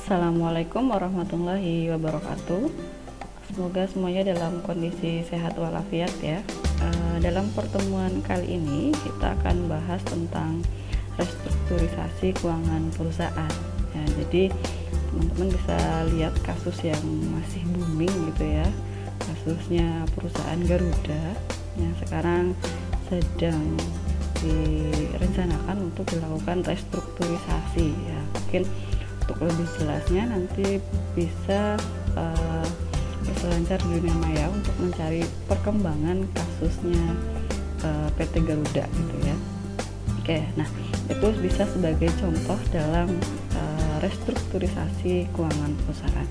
Assalamualaikum warahmatullahi wabarakatuh. Semoga semuanya dalam kondisi sehat walafiat ya. Dalam pertemuan kali ini kita akan bahas tentang restrukturisasi keuangan perusahaan. Ya, jadi teman-teman bisa lihat kasus yang masih booming gitu ya. Kasusnya perusahaan Garuda yang sekarang sedang direncanakan untuk dilakukan restrukturisasi ya. Mungkin untuk lebih jelasnya nanti bisa berselancar di dunia maya untuk mencari perkembangan kasusnya PT Garuda gitu ya. Oke, nah itu bisa sebagai contoh dalam restrukturisasi keuangan perusahaan.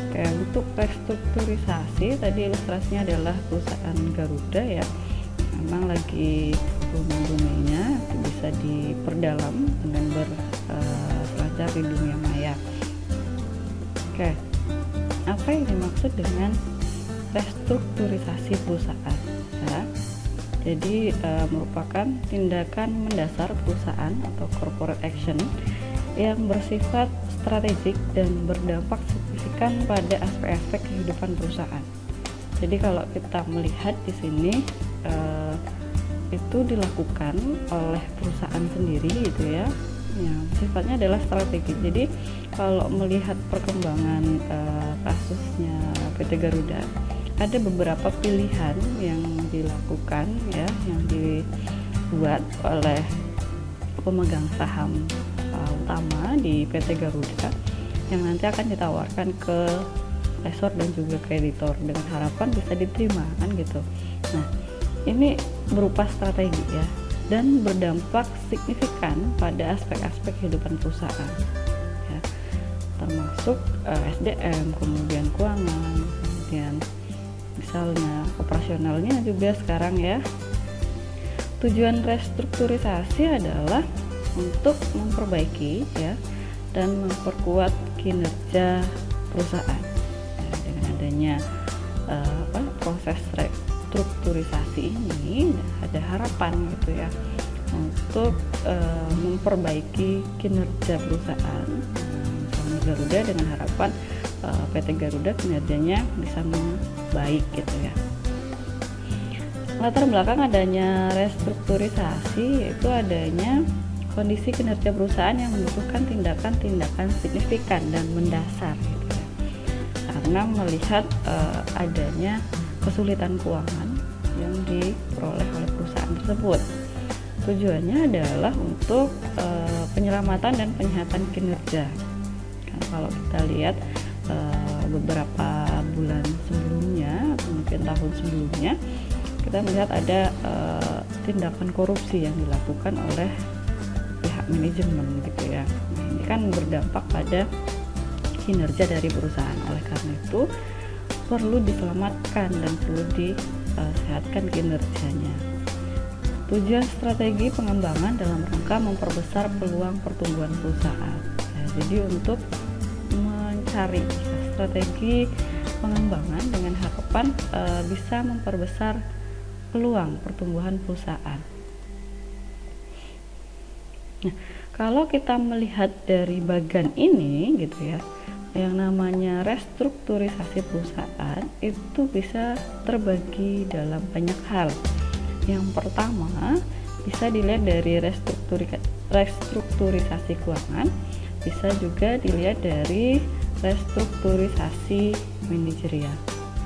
Oke, untuk restrukturisasi tadi ilustrasinya adalah perusahaan Garuda ya, memang lagi booming-boomingnya, bisa diperdalam dengan berselancar di dunia maya. Oke, apa yang dimaksud dengan restrukturisasi perusahaan ya? Jadi merupakan tindakan mendasar perusahaan atau corporate action yang bersifat strategik dan berdampak signifikan pada aspek-aspek kehidupan perusahaan. Jadi kalau kita melihat di sini itu dilakukan oleh perusahaan sendiri gitu ya, yang sifatnya adalah strategi. Jadi kalau melihat perkembangan kasusnya PT Garuda, ada beberapa pilihan yang dilakukan ya, yang dibuat oleh pemegang saham utama di PT Garuda yang nanti akan ditawarkan ke investor dan juga kreditor dengan harapan bisa diterima kan gitu. Nah, ini berupa strategi ya dan berdampak signifikan pada aspek-aspek kehidupan perusahaan ya, termasuk SDM, kemudian keuangan, kemudian misalnya operasionalnya juga sekarang ya. Tujuan restrukturisasi adalah untuk memperbaiki ya dan memperkuat kinerja perusahaan ya, dengan adanya proses restrukturisasi ini ada harapan gitu ya untuk memperbaiki kinerja perusahaan Garuda dengan harapan PT Garuda kinerjanya bisa membaik gitu ya. Latar belakang adanya restrukturisasi yaitu adanya kondisi kinerja perusahaan yang membutuhkan tindakan-tindakan signifikan dan mendasar gitu ya. Karena melihat adanya kesulitan keuangan yang diperoleh oleh perusahaan tersebut. Tujuannya adalah untuk penyelamatan dan penyehatan kinerja. Nah, kalau kita lihat beberapa bulan sebelumnya atau mungkin tahun sebelumnya, kita melihat ada tindakan korupsi yang dilakukan oleh pihak manajemen gitu ya. Nah, ini kan berdampak pada kinerja dari perusahaan. Oleh karena itu perlu diselamatkan dan perlu disehatkan kinerjanya. Tujuan strategi pengembangan dalam rangka memperbesar peluang pertumbuhan perusahaan. Ya, jadi untuk mencari strategi pengembangan dengan harapan bisa memperbesar peluang pertumbuhan perusahaan. Nah, kalau kita melihat dari bagian ini gitu ya, yang namanya restrukturisasi perusahaan itu bisa terbagi dalam banyak hal. Yang pertama bisa dilihat dari restrukturisasi keuangan, bisa juga dilihat dari restrukturisasi manajerial.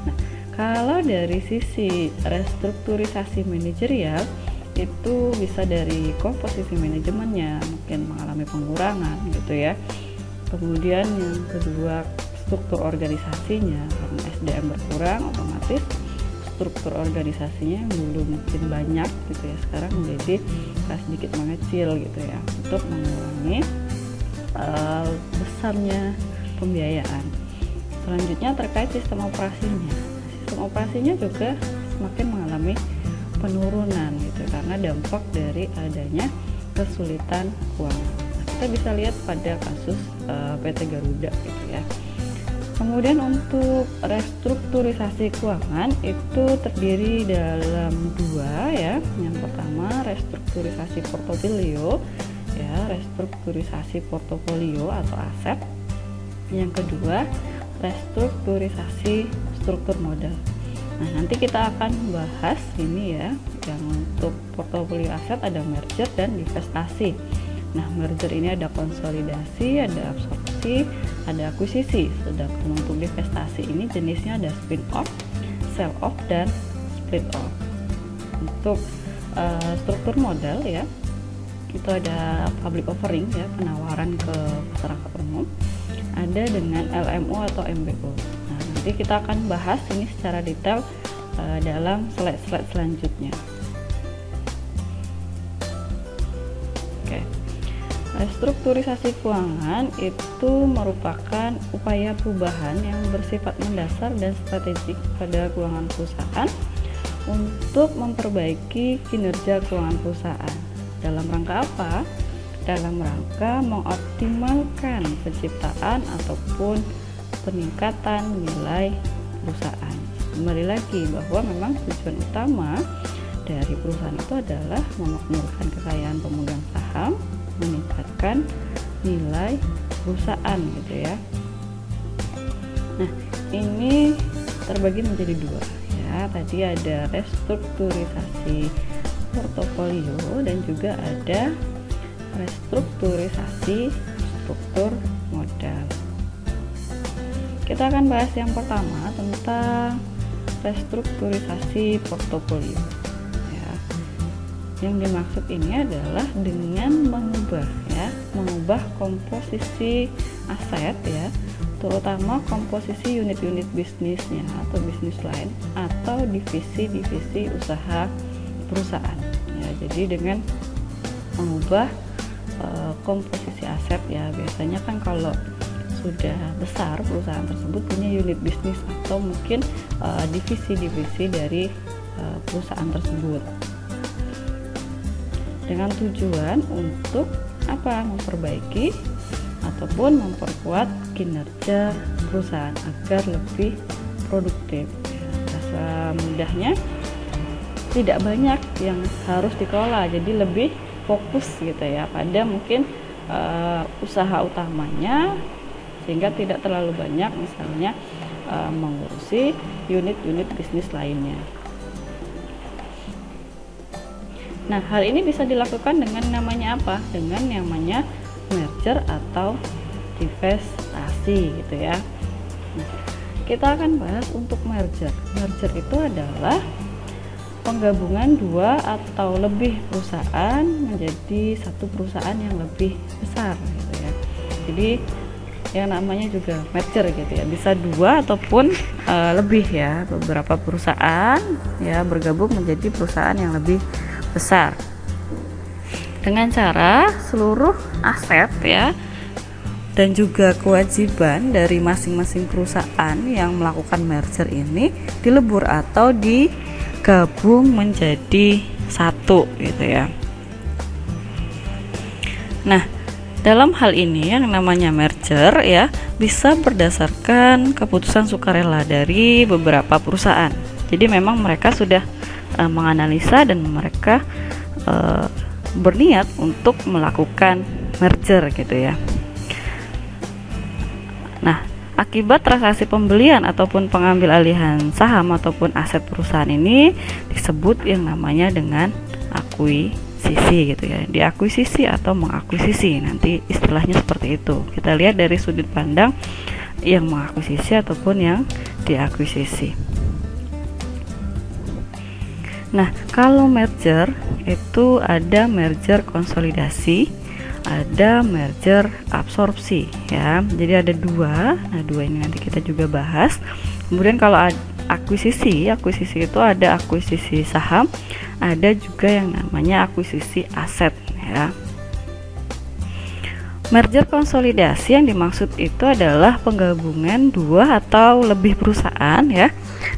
Nah, kalau dari sisi restrukturisasi manajerial itu bisa dari komposisi manajemennya mungkin mengalami pengurangan gitu ya. Kemudian yang kedua struktur organisasinya, karena SDM berkurang otomatis struktur organisasinya belum mungkin banyak gitu ya, sekarang menjadi sedikit mengecil gitu ya untuk mengurangi besarnya pembiayaan. Selanjutnya terkait sistem operasinya. Sistem operasinya juga semakin mengalami penurunan gitu karena dampak dari adanya kesulitan keuangan. Nah, kita bisa lihat pada kasus PT Garuda gitu ya. Kemudian untuk restrukturisasi keuangan itu terdiri dalam dua ya. Yang pertama restrukturisasi portofolio, ya, restrukturisasi portofolio atau aset. Yang kedua, restrukturisasi struktur modal. Nah, nanti kita akan bahas ini ya, yang untuk portofolio aset ada merger dan divestasi. Nah, merger ini ada konsolidasi, ada absorpsi, ada akuisisi. Sedangkan untuk divestasi ini jenisnya ada spin off, sell off, dan split off. Untuk struktur modal ya, itu ada public offering ya, penawaran ke masyarakat umum. Ada dengan LMO atau MBO. Nah, nanti kita akan bahas ini secara detail dalam slide-slide selanjutnya. Oke. Restrukturisasi keuangan itu merupakan upaya perubahan yang bersifat mendasar dan strategik pada keuangan perusahaan untuk memperbaiki kinerja keuangan perusahaan. Dalam rangka apa? Dalam rangka mengoptimalkan penciptaan ataupun peningkatan nilai perusahaan. Kembali lagi bahwa memang tujuan utama dari perusahaan itu adalah memakmurkan kekayaan pemegang saham, meningkatkan nilai perusahaan gitu ya. Nah, ini terbagi menjadi dua ya. Tadi ada restrukturisasi portofolio dan juga ada restrukturisasi struktur modal. Kita akan bahas yang pertama tentang restrukturisasi portofolio ya. Yang dimaksud ini adalah dengan mengubah komposisi aset ya, terutama komposisi unit-unit bisnisnya atau bisnis lain atau divisi-divisi usaha perusahaan ya. Jadi dengan mengubah komposisi aset ya, biasanya kan kalau sudah besar perusahaan tersebut punya unit bisnis atau mungkin divisi-divisi dari perusahaan tersebut dengan tujuan untuk apa? Memperbaiki ataupun memperkuat kinerja perusahaan agar lebih produktif ya. Bahasa mudahnya tidak banyak yang harus dikelola, jadi lebih fokus gitu ya pada mungkin usaha utamanya, sehingga tidak terlalu banyak misalnya mengurusi unit-unit bisnis lainnya. Nah, hal ini bisa dilakukan dengan namanya apa? Dengan namanya merger atau divestasi gitu ya. Nah, kita akan bahas untuk merger. Merger itu adalah penggabungan dua atau lebih perusahaan menjadi satu perusahaan yang lebih besar gitu ya. Jadi yang namanya juga merger gitu ya, bisa dua ataupun lebih ya, beberapa perusahaan ya bergabung menjadi perusahaan yang lebih besar dengan cara seluruh aset ya dan juga kewajiban dari masing-masing perusahaan yang melakukan merger ini dilebur atau digabung menjadi satu gitu ya. Nah, dalam hal ini yang namanya merger ya bisa berdasarkan keputusan sukarela dari beberapa perusahaan. Jadi memang mereka sudah menganalisa dan mereka berniat untuk melakukan merger gitu ya. Nah, akibat transaksi pembelian ataupun pengambil alihan saham ataupun aset perusahaan ini disebut yang namanya dengan akuisisi gitu ya. Diakuisisi atau mengakuisisi, nanti istilahnya seperti itu. Kita lihat dari sudut pandang yang mengakuisisi ataupun yang diakuisisi. Nah, kalau merger itu ada merger konsolidasi, ada merger absorpsi ya. Jadi ada dua. Nah, dua ini nanti kita juga bahas. Kemudian kalau akuisisi itu ada akuisisi saham, ada juga yang namanya akuisisi aset ya. Merger konsolidasi yang dimaksud itu adalah penggabungan dua atau lebih perusahaan ya,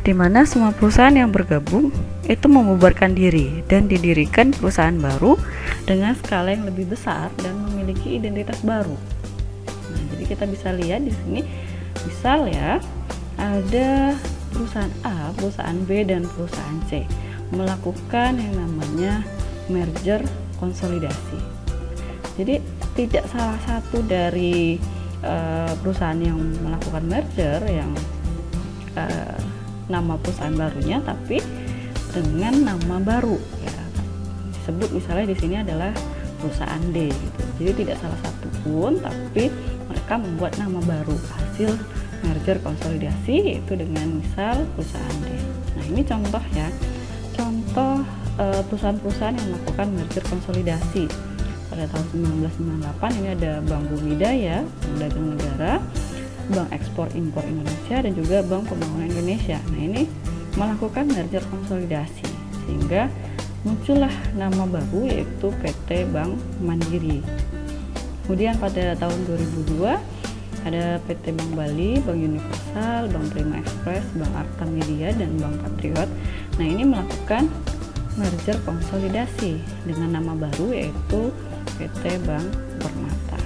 di mana semua perusahaan yang bergabung itu membubarkan diri dan didirikan perusahaan baru dengan skala yang lebih besar dan memiliki identitas baru. Nah, jadi kita bisa lihat di sini, misal ya, ada perusahaan A, perusahaan B, dan perusahaan C melakukan yang namanya merger konsolidasi. Jadi tidak salah satu dari perusahaan yang melakukan merger yang nama perusahaan barunya, tapi dengan nama baru ya. Disebut misalnya di sini adalah perusahaan D gitu. Jadi tidak salah satu pun, tapi mereka membuat nama baru hasil merger konsolidasi, yaitu dengan misal perusahaan D. Nah, ini contoh ya. Contoh perusahaan-perusahaan yang melakukan merger konsolidasi pada tahun 1998. Ini ada Bank Bumidaya, Bank Dagang Negara, Bank Ekspor Impor Indonesia, dan juga Bank Pembangunan Indonesia. Nah, ini melakukan merger konsolidasi sehingga muncullah nama baru, yaitu PT Bank Mandiri. Kemudian pada tahun 2002 ada PT Bank Bali, Bank Universal, Bank Prima Express, Bank Arta Media, dan Bank Patriot. Nah, ini melakukan merger konsolidasi dengan nama baru, yaitu PT Bank Permata.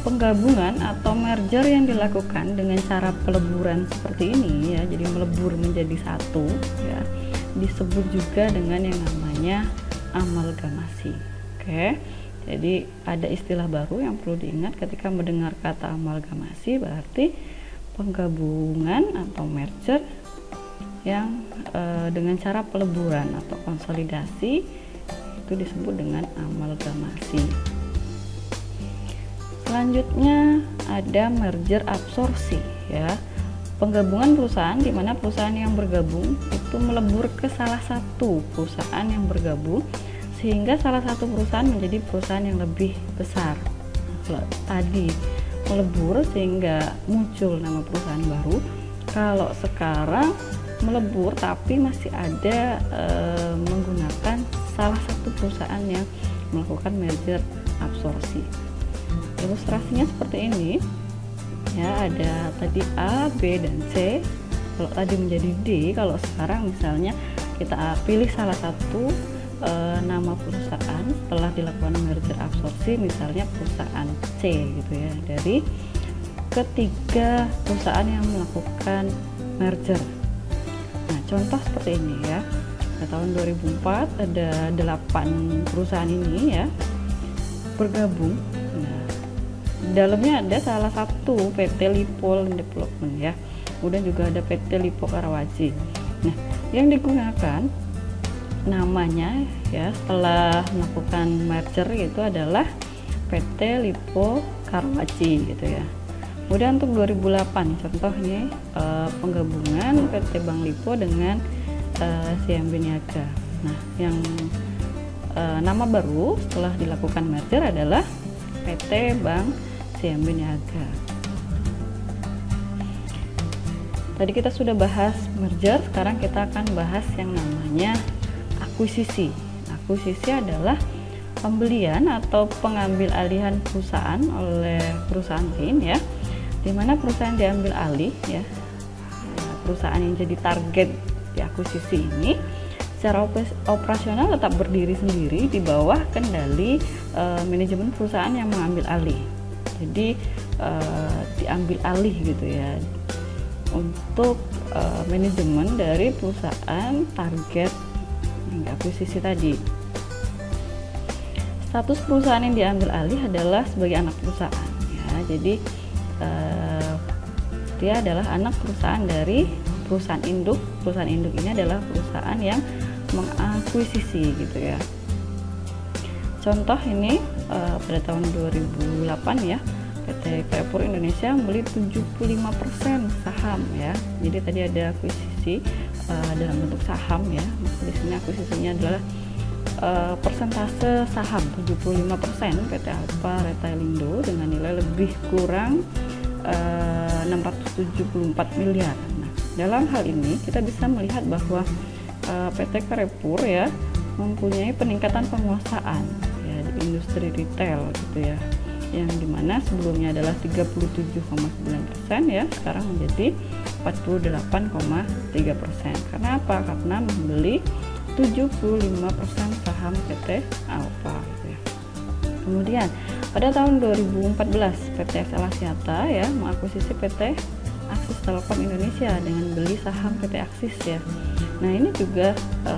Penggabungan atau merger yang dilakukan dengan cara peleburan seperti ini ya, jadi melebur menjadi satu ya, disebut juga dengan yang namanya amalgamasi. Oke. Jadi ada istilah baru yang perlu diingat ketika mendengar kata amalgamasi, berarti penggabungan atau merger yang dengan cara peleburan atau konsolidasi, itu disebut dengan amalgamasi. Selanjutnya ada merger absorpsi ya. Penggabungan perusahaan di mana perusahaan yang bergabung itu melebur ke salah satu perusahaan yang bergabung sehingga salah satu perusahaan menjadi perusahaan yang lebih besar. Kalau tadi melebur sehingga muncul nama perusahaan baru, kalau sekarang melebur tapi masih ada menggunakan salah satu perusahaan yang melakukan merger absorpsi. Ilustrasinya seperti ini ya, ada tadi A, B, dan C. Kalau tadi menjadi D, kalau sekarang misalnya kita pilih salah satu nama perusahaan setelah dilakukan merger absorpsi, misalnya perusahaan C gitu ya, dari ketiga perusahaan yang melakukan merger. Nah, contoh seperti ini ya. Pada tahun 2004 ada 8 perusahaan ini ya bergabung. Nah, dalamnya ada salah satu PT Lipo Development ya, kemudian juga ada PT Lipo Karawaci. Nah, yang digunakan namanya ya setelah melakukan merger itu adalah PT Lipo Karawaci gitu ya. Kemudian untuk 2008 contohnya penggabungan PT Bank Lipo dengan CIMB Niaga. Nah, yang nama baru setelah dilakukan merger adalah PT Bank CIMB Niaga. Tadi kita sudah bahas merger, sekarang kita akan bahas yang namanya akuisisi. Akuisisi adalah pembelian atau pengambil alihan perusahaan oleh perusahaan lain ya, dimana perusahaan diambil alih ya, perusahaan yang jadi target di akuisisi ini secara operasional tetap berdiri sendiri di bawah kendali manajemen perusahaan yang mengambil alih. Jadi diambil alih gitu ya untuk manajemen dari perusahaan target yang akuisisi tadi. Status perusahaan yang diambil alih adalah sebagai anak perusahaan ya. Jadi dia adalah anak perusahaan dari perusahaan induk. Perusahaan induk ini adalah perusahaan yang mengakuisisi gitu ya. Contoh ini pada tahun 2008 ya, PT Carrefour Indonesia membeli 75% saham ya. Jadi tadi ada akuisisi dalam bentuk saham ya. Di sini akuisisinya adalah persentase saham 75% PT Alfa Retailindo dengan nilai lebih kurang 674 miliar. Nah, dalam hal ini kita bisa melihat bahwa PT Carrefour ya mempunyai peningkatan penguasaan ya di industri retail gitu ya, yang dimana sebelumnya adalah 37,9% ya, sekarang menjadi 48,3%. Karena apa? Karena membeli 75% saham PT Alfa gitu ya. Kemudian pada tahun 2014 PT XL Axiata ya mengakuisisi PT Axis Telkom Indonesia dengan beli saham PT Axis ya. Nah, ini juga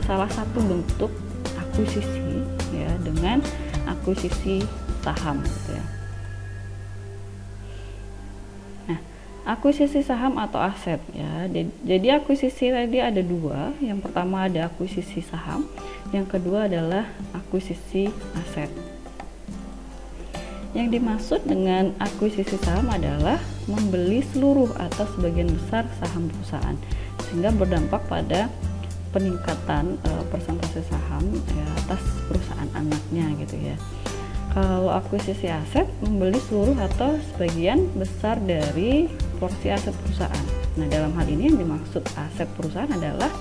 salah satu bentuk akuisisi ya dengan akuisisi saham gitu ya. Nah, akuisisi saham atau aset ya. Jadi akuisisi tadi ada dua. Yang pertama ada akuisisi saham, yang kedua adalah akuisisi aset. Yang dimaksud dengan akuisisi saham adalah membeli seluruh atau sebagian besar saham perusahaan, sehingga berdampak pada peningkatan persentase saham ya, atas perusahaan anaknya gitu ya. Kalau akuisisi aset, membeli seluruh atau sebagian besar dari porsi aset perusahaan. Nah, dalam hal ini yang dimaksud aset perusahaan adalah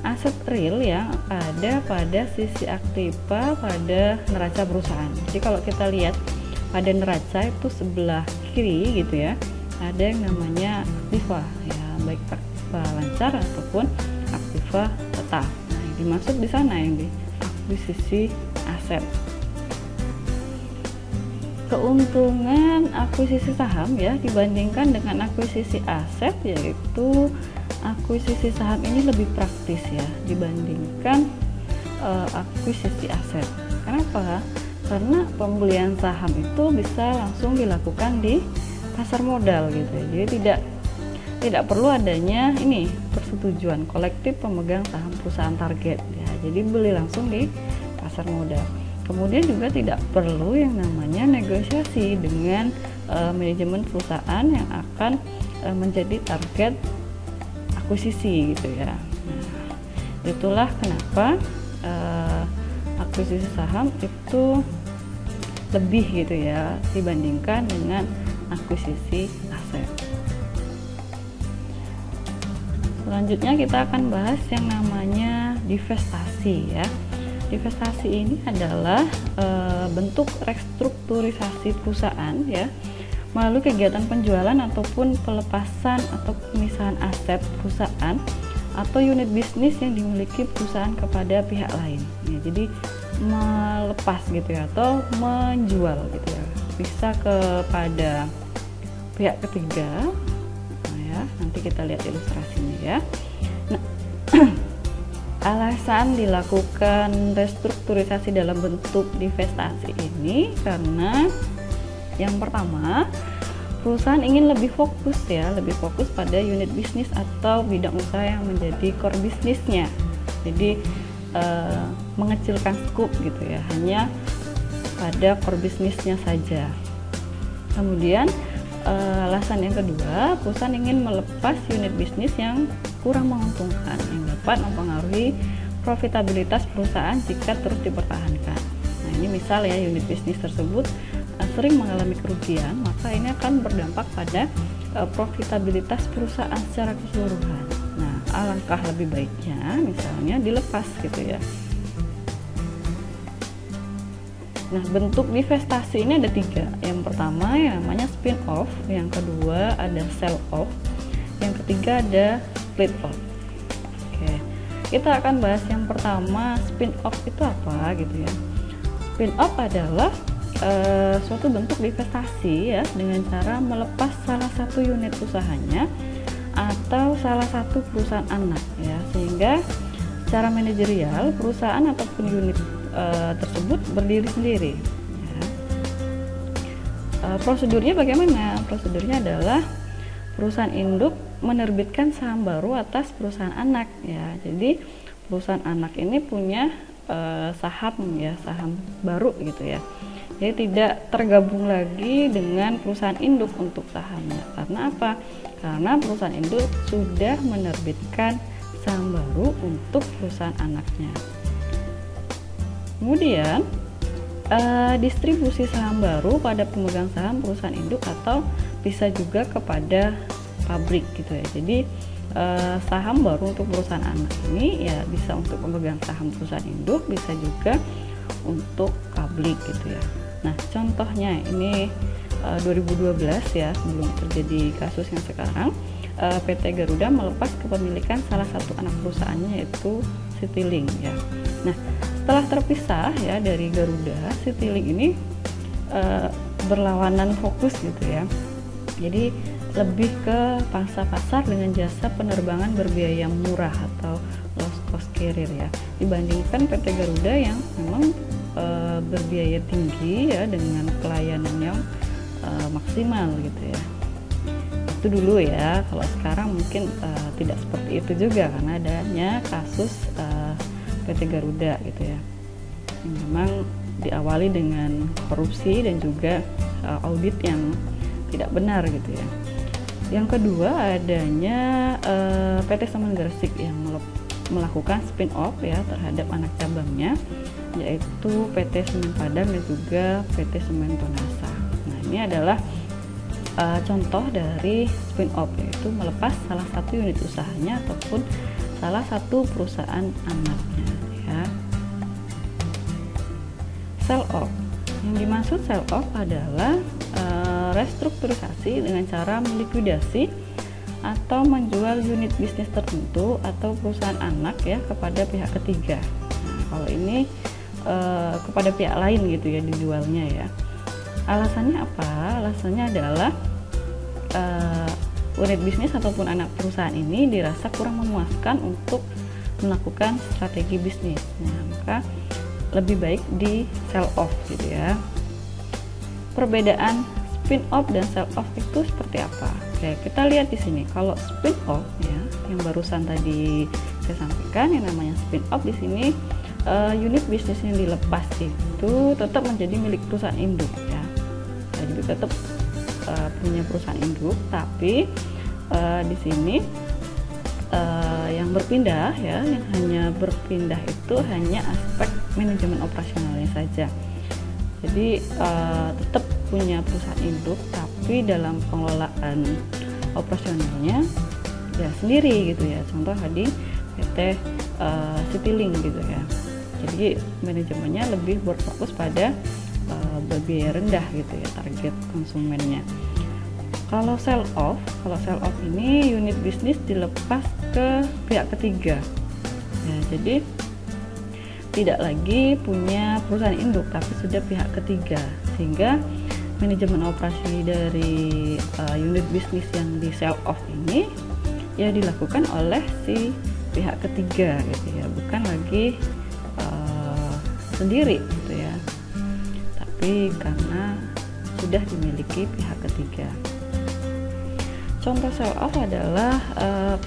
aset real yang ada pada sisi aktiva pada neraca perusahaan. Jadi kalau kita lihat pada neraca itu sebelah kiri gitu ya, ada yang namanya aktiva ya, baik aktiva lancar ataupun aktiva tetap. Nah, yang dimaksud di sana yang di akuisisi aset. Keuntungan akuisisi saham ya dibandingkan dengan akuisisi aset, yaitu akuisisi saham ini lebih praktis ya dibandingkan akuisisi aset. Kenapa? Karena pembelian saham itu bisa langsung dilakukan di pasar modal gitu ya. Jadi tidak perlu adanya ini persetujuan kolektif pemegang saham perusahaan target ya. Jadi beli langsung di pasar modal. Kemudian juga tidak perlu yang namanya negosiasi dengan manajemen perusahaan yang akan menjadi target akuisisi gitu ya. Nah, itulah kenapa akuisisi saham itu lebih gitu ya dibandingkan dengan akuisisi aset. Selanjutnya kita akan bahas yang namanya divestasi ya. Divestasi ini adalah bentuk restrukturisasi perusahaan ya melalui kegiatan penjualan ataupun pelepasan atau pemisahan aset perusahaan atau unit bisnis yang dimiliki perusahaan kepada pihak lain ya. Jadi melepas gitu ya atau menjual gitu ya, bisa kepada pihak ketiga. Nah ya, nanti kita lihat ilustrasinya ya. Nah, alasan dilakukan restrukturisasi dalam bentuk divestasi ini karena yang pertama, perusahaan ingin lebih fokus ya, lebih fokus pada unit bisnis atau bidang usaha yang menjadi core bisnisnya. Jadi mengecilkan scope gitu ya, hanya pada core bisnisnya saja. Kemudian alasan yang kedua, perusahaan ingin melepas unit bisnis yang kurang menguntungkan yang dapat mempengaruhi profitabilitas perusahaan jika terus dipertahankan. Nah, ini misal ya unit bisnis tersebut sering mengalami kerugian, maka ini akan berdampak pada profitabilitas perusahaan secara keseluruhan. Nah, alangkah lebih baiknya misalnya dilepas gitu ya. Nah, bentuk divestasi ini ada tiga. Yang pertama yang namanya spin off, yang kedua ada sell off, yang ketiga ada split off. Oke, kita akan bahas yang pertama, spin off itu apa gitu ya. Spin off adalah suatu bentuk divestasi ya dengan cara melepas salah satu unit usahanya atau salah satu perusahaan anak ya, sehingga secara manajerial perusahaan ataupun unit tersebut berdiri sendiri ya. Prosedurnya bagaimana? Prosedurnya adalah perusahaan induk menerbitkan saham baru atas perusahaan anak ya. Jadi perusahaan anak ini punya saham ya, saham baru gitu ya. Jadi tidak tergabung lagi dengan perusahaan induk untuk sahamnya. Karena apa? Karena perusahaan induk sudah menerbitkan saham baru untuk perusahaan anaknya. Kemudian distribusi saham baru pada pemegang saham perusahaan induk atau bisa juga kepada pabrik gitu ya. Jadi saham baru untuk perusahaan anak ini ya bisa untuk pemegang saham perusahaan induk, bisa juga untuk pabrik gitu ya. Nah, contohnya ini 2012 ya, sebelum terjadi kasus yang sekarang, PT Garuda melepas kepemilikan salah satu anak perusahaannya yaitu Citylink ya. Nah, setelah terpisah ya dari Garuda, Citylink ini berlawanan fokus gitu ya. Jadi lebih ke pangsa pasar dengan jasa penerbangan berbiaya murah atau low cost carrier ya, dibandingkan PT Garuda yang memang berbiaya tinggi ya dengan pelayanan yang maksimal gitu ya. Itu dulu ya. Kalau sekarang mungkin tidak seperti itu juga karena adanya kasus PT Garuda gitu ya, yang memang diawali dengan korupsi dan juga audit yang tidak benar gitu ya. Yang kedua adanya PT Semen Gresik yang melakukan spin-off ya terhadap anak cabangnya, yaitu PT Semen Padang dan juga PT Semen Tonasa. Nah, ini adalah contoh dari spin-off, yaitu melepas salah satu unit usahanya ataupun salah satu perusahaan anaknya ya. Sell off. Yang dimaksud sell off adalah restrukturisasi dengan cara melikuidasi atau menjual unit bisnis tertentu atau perusahaan anak ya kepada pihak ketiga. Nah, kalau ini kepada pihak lain gitu ya dijualnya ya. Alasannya apa? Alasannya adalah unit bisnis ataupun anak perusahaan ini dirasa kurang memuaskan untuk melakukan strategi bisnis. Nah, maka lebih baik di sell off gitu ya. Perbedaan spin off dan sell off itu seperti apa? Oke, kita lihat di sini. Kalau spin off ya, yang barusan tadi saya sampaikan, yang namanya spin off di sini unit bisnis yang dilepas itu tetap menjadi milik perusahaan induk ya. Jadi tetap punya perusahaan induk, tapi di sini yang berpindah ya, yang hanya berpindah itu hanya aspek manajemen operasionalnya saja. Jadi tetap punya perusahaan induk, tapi dalam pengelolaan operasionalnya ya sendiri gitu ya. Contoh tadi PT Citylink gitu ya. Jadi manajemennya lebih berfokus pada berbiaya rendah gitu ya, target konsumennya. Kalau sell off ini unit bisnis dilepas ke pihak ketiga. Ya, jadi tidak lagi punya perusahaan induk tapi sudah pihak ketiga, sehingga manajemen operasi dari unit bisnis yang di sell off ini ya dilakukan oleh si pihak ketiga gitu ya, bukan lagi sendiri gitu ya, tapi karena sudah dimiliki pihak ketiga. Contoh sell off adalah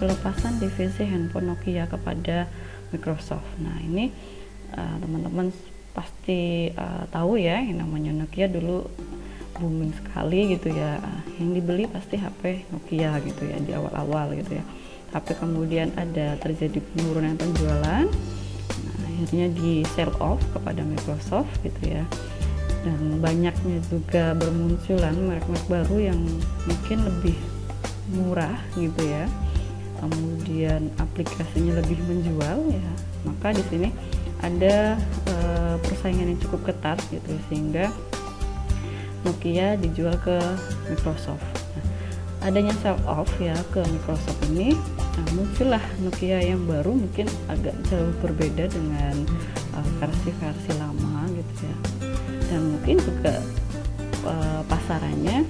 pelepasan divisi handphone Nokia kepada Microsoft. Nah, ini teman-teman pasti tahu ya, yang namanya Nokia dulu booming sekali gitu ya. Yang dibeli pasti HP Nokia gitu ya di awal-awal gitu ya. Tapi kemudian ada terjadi penurunan penjualan. Nah, akhirnya di sell off kepada Microsoft gitu ya. Dan banyaknya juga bermunculan merek-merek baru yang mungkin lebih murah gitu ya, kemudian aplikasinya lebih menjual ya, maka di sini ada persaingan yang cukup ketat gitu, sehingga Nokia dijual ke Microsoft. Nah, adanya sell off ya ke Microsoft ini, muncullah Nokia yang baru, mungkin agak jauh berbeda dengan versi-versi lama gitu ya, dan mungkin juga pasarannya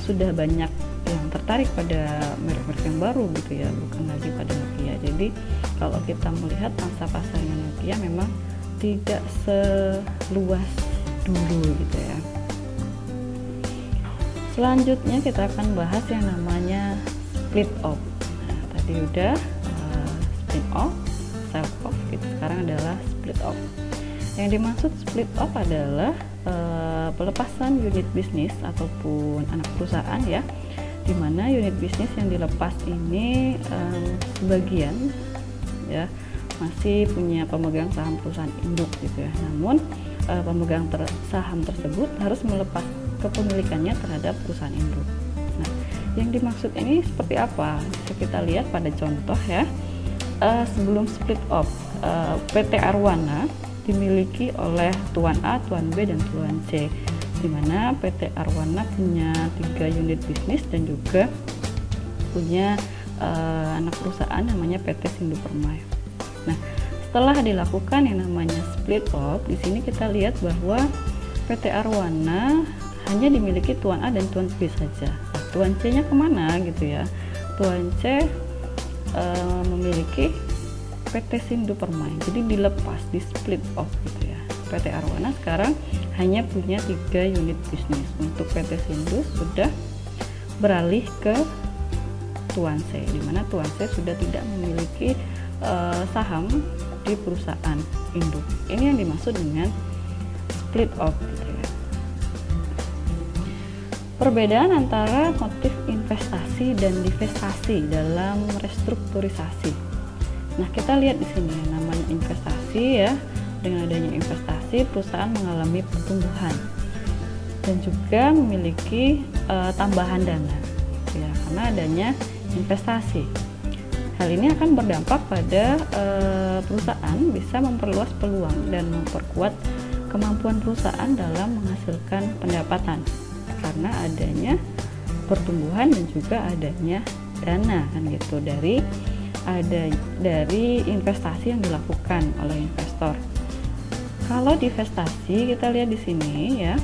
sudah banyak yang tertarik pada merek-merek yang baru gitu ya, bukan lagi pada Nokia. Jadi kalau kita melihat pangsa pasarnya Nokia memang tidak seluas dulu gitu ya. Selanjutnya kita akan bahas yang namanya split off. Nah, tadi udah spin off, sell off gitu. Sekarang adalah split off. Yang dimaksud split off adalah pelepasan unit bisnis ataupun anak perusahaan ya, di mana unit bisnis yang dilepas ini sebagian ya masih punya pemegang saham perusahaan induk gitu ya. Namun pemegang saham tersebut harus melepas kepemilikannya terhadap perusahaan induk. Nah, yang dimaksud ini seperti apa? Bisa kita lihat pada contoh ya. Sebelum split off, PT Arwana dimiliki oleh Tuan A, Tuan B, dan Tuan C, di mana PT Arwana punya 3 unit bisnis dan juga punya anak perusahaan namanya PT Sindu Permai. Nah, setelah dilakukan yang namanya split off, di sini kita lihat bahwa PT Arwana hanya dimiliki Tuan A dan Tuan B saja. Nah, Tuan C-nya kemana gitu ya? Tuan C memiliki PT Sindu Permai, jadi dilepas, di split off gitu ya. PT Arwana sekarang hanya punya 3 unit bisnis. Untuk PT Sindus sudah beralih ke Tuanse, di mana Tuanse sudah tidak memiliki saham di perusahaan induk. Ini yang dimaksud dengan split off gitu ya. Perbedaan antara motif investasi dan divestasi dalam restrukturisasi. Nah, kita lihat di sini namanya investasi ya. Dengan adanya investasi, perusahaan mengalami pertumbuhan dan juga memiliki tambahan dana ya, karena adanya investasi. Hal ini akan berdampak pada perusahaan bisa memperluas peluang dan memperkuat kemampuan perusahaan dalam menghasilkan pendapatan karena adanya pertumbuhan dan juga adanya dana kan gitu dari investasi yang dilakukan oleh investor. Kalau divestasi kita lihat di sini ya,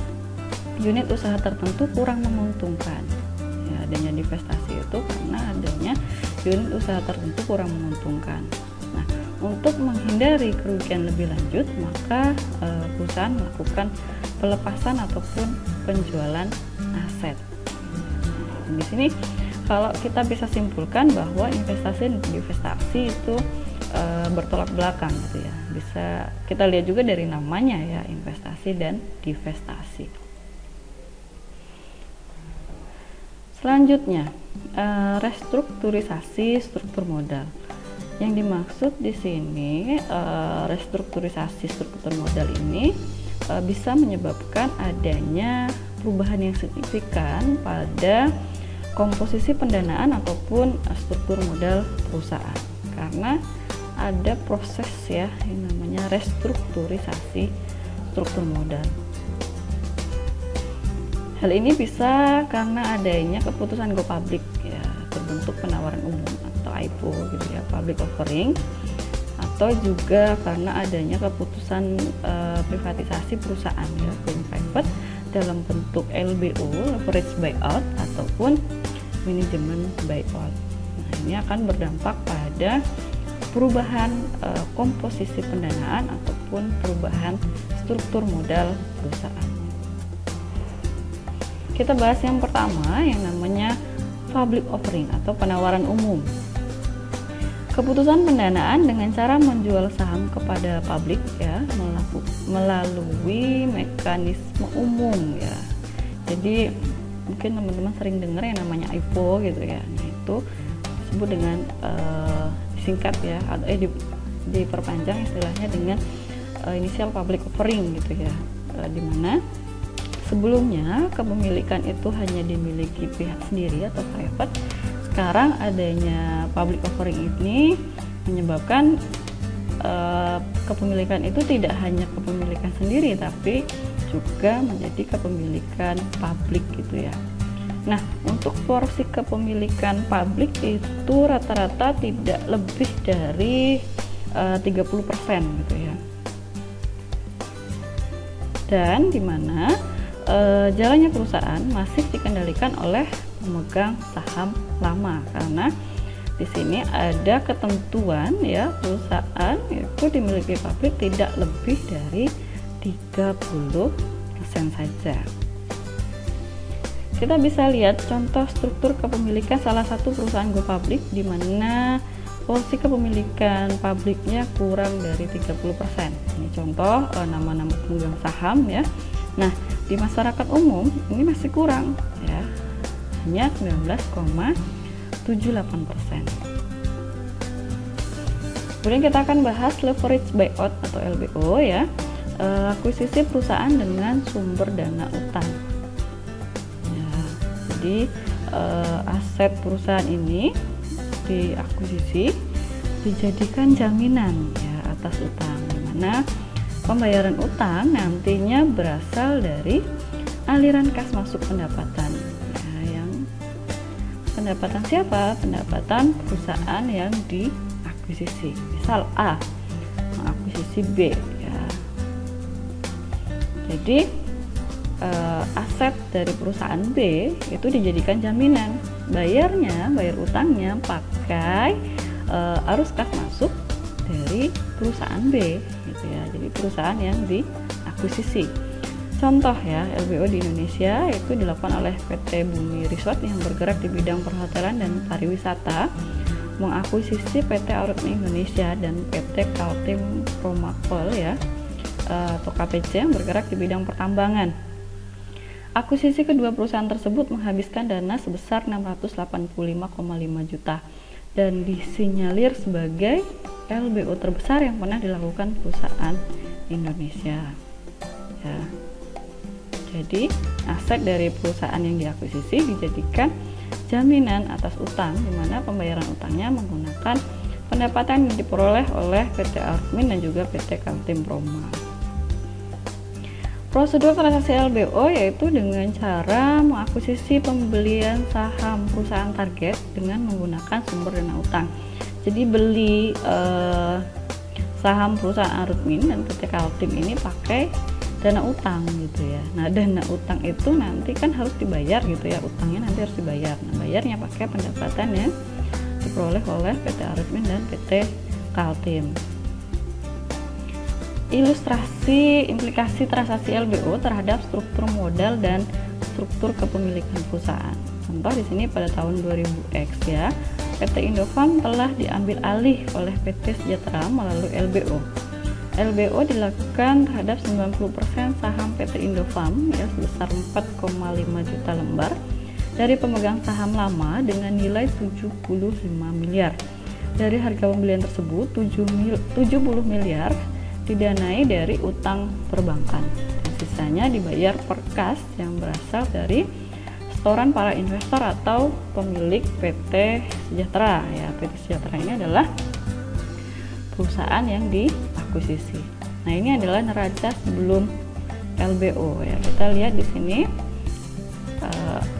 unit usaha tertentu kurang menguntungkan. Ya, adanya divestasi itu karena adanya unit usaha tertentu kurang menguntungkan. Nah, untuk menghindari kerugian lebih lanjut, maka perusahaan melakukan pelepasan ataupun penjualan aset. Di sini kalau kita bisa simpulkan bahwa investasi dan divestasi itu bertolak belakang gitu ya. Bisa kita lihat juga dari namanya ya, investasi dan divestasi. Selanjutnya, restrukturisasi struktur modal. Yang dimaksud di sini restrukturisasi struktur modal ini bisa menyebabkan adanya perubahan yang signifikan pada komposisi pendanaan ataupun struktur modal perusahaan. Karena ada proses ya yang namanya restrukturisasi struktur modal. Hal ini bisa karena adanya keputusan go public ya, terbentuk penawaran umum atau IPO gitu ya, public offering, atau juga karena adanya keputusan privatisasi perusahaan ya, going private dalam bentuk LBO, leverage buyout, ataupun manajemen buyout. Nah, ini akan berdampak pada perubahan komposisi pendanaan ataupun perubahan struktur modal perusahaan. Kita bahas yang pertama yang namanya public offering atau penawaran umum. Keputusan pendanaan dengan cara menjual saham kepada publik ya, melalui mekanisme umum ya. Jadi mungkin teman-teman sering dengar yang namanya IPO gitu ya. Nah, itu disebut dengan singkat ya, atau diperpanjang istilahnya dengan inisial public offering gitu ya, dimana sebelumnya kepemilikan itu hanya dimiliki pihak sendiri atau private. Sekarang adanya public offering ini menyebabkan kepemilikan itu tidak hanya kepemilikan sendiri tapi juga menjadi kepemilikan publik gitu ya. Nah, untuk porsi kepemilikan publik itu rata-rata tidak lebih dari 30% gitu ya. Dan di mana jalannya perusahaan masih dikendalikan oleh pemegang saham lama, karena di sini ada ketentuan ya, perusahaan itu dimiliki publik tidak lebih dari 30% saja. Kita bisa lihat contoh struktur kepemilikan salah satu perusahaan go public di mana porsi kepemilikan publiknya kurang dari 30%. Ini contoh nama-nama pemegang saham ya. Nah, di masyarakat umum ini masih kurang ya, hanya 19,78%. Kemudian kita akan bahas leverage buyout atau LBO ya, akuisisi perusahaan dengan sumber dana utang. Ya, jadi aset perusahaan ini diakuisisi dijadikan jaminan ya atas utang, di mana pembayaran utang nantinya berasal dari aliran kas masuk pendapatan ya, yang pendapatan siapa? Pendapatan perusahaan yang diakuisisi. Misal A mengakuisisi B ya. Jadi aset dari perusahaan B itu dijadikan jaminan, bayar utangnya pakai arus kas masuk dari perusahaan B gitu ya. Jadi perusahaan yang diakuisisi. mengakuisisi. Contoh ya, LBO di Indonesia itu dilakukan oleh PT Bumi Resort yang bergerak di bidang perhotelan dan pariwisata, mengakuisisi PT Arutmi Indonesia dan PT Kaltim Promakol ya, atau KPC yang bergerak di bidang pertambangan. Akuisisi kedua perusahaan tersebut menghabiskan dana sebesar 685,5 juta dan disinyalir sebagai LBO terbesar yang pernah dilakukan perusahaan Indonesia. Ya. Jadi, aset dari perusahaan yang diakuisisi dijadikan jaminan atas utang, di mana pembayaran utangnya menggunakan pendapatan yang diperoleh oleh PT Arutmin dan juga PT Kaltim Proma. Prosedur transaksi LBO yaitu dengan cara mengakuisisi pembelian saham perusahaan target dengan menggunakan sumber dana utang. Jadi beli saham perusahaan Arutmin dan PT Kaltim ini pakai dana utang gitu ya. Nah, dana utang itu nanti kan harus dibayar gitu ya, utangnya nanti harus dibayar. Nah, bayarnya pakai pendapatan yang diperoleh oleh PT Arutmin dan PT Kaltim. Ilustrasi implikasi transaksi LBO terhadap struktur modal dan struktur kepemilikan perusahaan. Contoh di sini pada tahun 2000X ya, PT Indofarm telah diambil alih oleh PT Sejahtera melalui LBO. LBO dilakukan terhadap 90% saham PT Indofarm ya, sebesar 4,5 juta lembar dari pemegang saham lama dengan nilai 75 miliar. Dari harga pembelian tersebut 70 miliar didanai dari utang perbankan. Sisanya dibayar per kas yang berasal dari setoran para investor atau pemilik PT Sejahtera ya. PT Sejahtera ini adalah perusahaan yang diakuisisi. Nah, ini adalah neraca sebelum LBO ya. Kita lihat di sini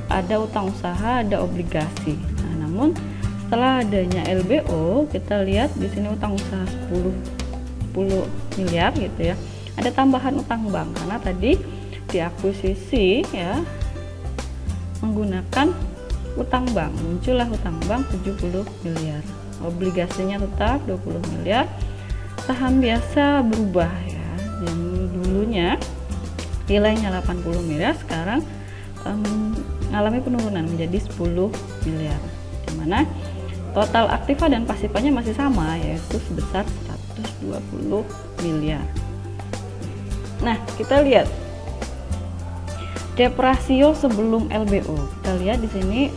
ada utang usaha, ada obligasi. Nah, namun setelah adanya LBO, kita lihat di sini utang usaha 10 miliar gitu ya. Ada tambahan utang bank karena tadi diakuisisi ya menggunakan utang bank. Muncullah utang bank 70 miliar. Obligasinya tetap 20 miliar. Saham biasa berubah ya, yang dulunya nilainya 80 miliar sekarang mengalami penurunan menjadi 10 miliar, dimana total aktiva dan pasifanya masih sama yaitu sebesar 120 miliar. Nah, kita lihat debt ratio sebelum LBO. Kita lihat di sini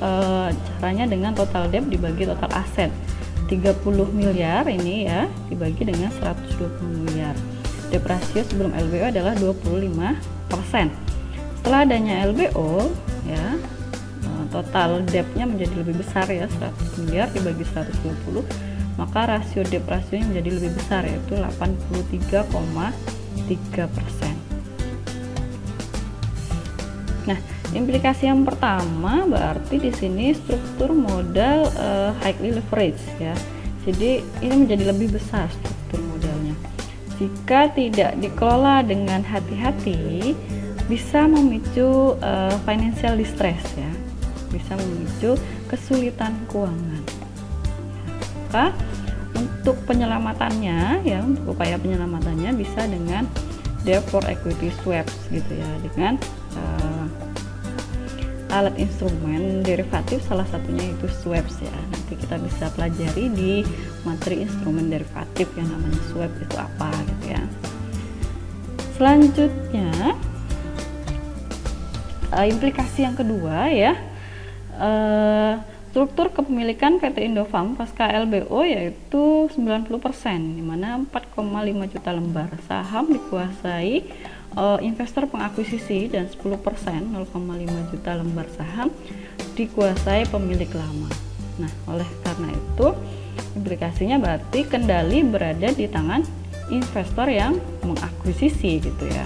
caranya dengan total debt dibagi total aset. 30 miliar ini ya dibagi dengan 120 miliar. Debt ratio sebelum LBO adalah 25%. Setelah adanya LBO ya, total debt-nya menjadi lebih besar ya, 100 miliar dibagi 120, maka rasio debt rasionya menjadi lebih besar yaitu 83,3%. Nah, implikasi yang pertama berarti di sini struktur modal highly leverage ya. Jadi ini menjadi lebih besar struktur modalnya. Jika tidak dikelola dengan hati-hati, bisa memicu financial distress ya. Bisa memicu kesulitan keuangan. Maka untuk penyelamatannya ya, untuk upaya penyelamatannya bisa dengan debt for equity swaps gitu ya, dengan alat instrumen derivatif, salah satunya itu swaps ya. Nanti kita bisa pelajari di materi instrumen derivatif yang namanya swap itu apa gitu ya. Selanjutnya implikasi yang kedua ya, struktur kepemilikan PT Indofarm pasca LBO yaitu 90%, dimana 4,5 juta lembar saham dikuasai investor pengakuisisi dan 10% 0,5 juta lembar saham dikuasai pemilik lama. Nah, oleh karena itu implikasinya berarti kendali berada di tangan investor yang mengakuisisi gitu ya.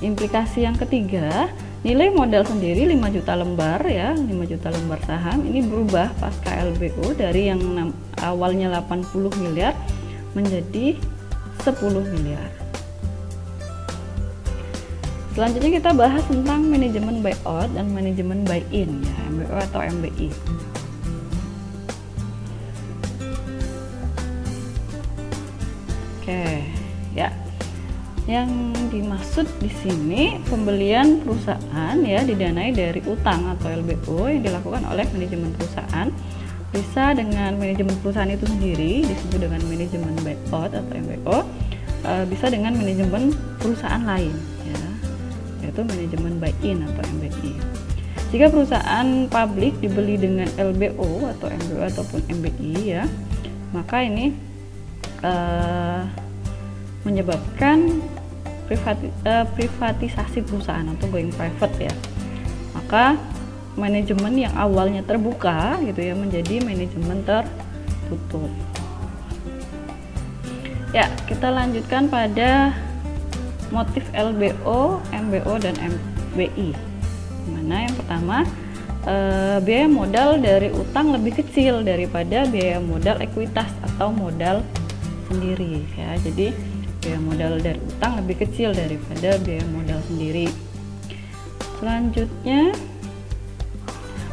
Implikasi yang ketiga, nilai modal sendiri 5 juta lembar ya, 5 juta lembar saham ini berubah pasca LBO dari yang awalnya 80 miliar menjadi 10 miliar. Selanjutnya kita bahas tentang manajemen buyout dan manajemen buy-in ya, MBO atau MBI. Oke, ya. Yang dimaksud di sini pembelian perusahaan ya didanai dari utang atau LBO yang dilakukan oleh manajemen perusahaan, bisa dengan manajemen perusahaan itu sendiri disebut dengan manajemen buyout atau MBO, bisa dengan manajemen perusahaan lain ya, yaitu manajemen buy-in atau MBI. Jika perusahaan publik dibeli dengan LBO atau MBO ataupun MBI ya, maka ini menyebabkan privatisasi perusahaan atau going private ya. Maka manajemen yang awalnya terbuka gitu ya menjadi manajemen tertutup. Ya, kita lanjutkan pada motif LBO, MBO dan MBI. Dimana yang pertama, biaya modal dari utang lebih kecil daripada biaya modal ekuitas atau modal sendiri ya. Jadi biaya modal dari utang lebih kecil daripada biaya modal sendiri. Selanjutnya,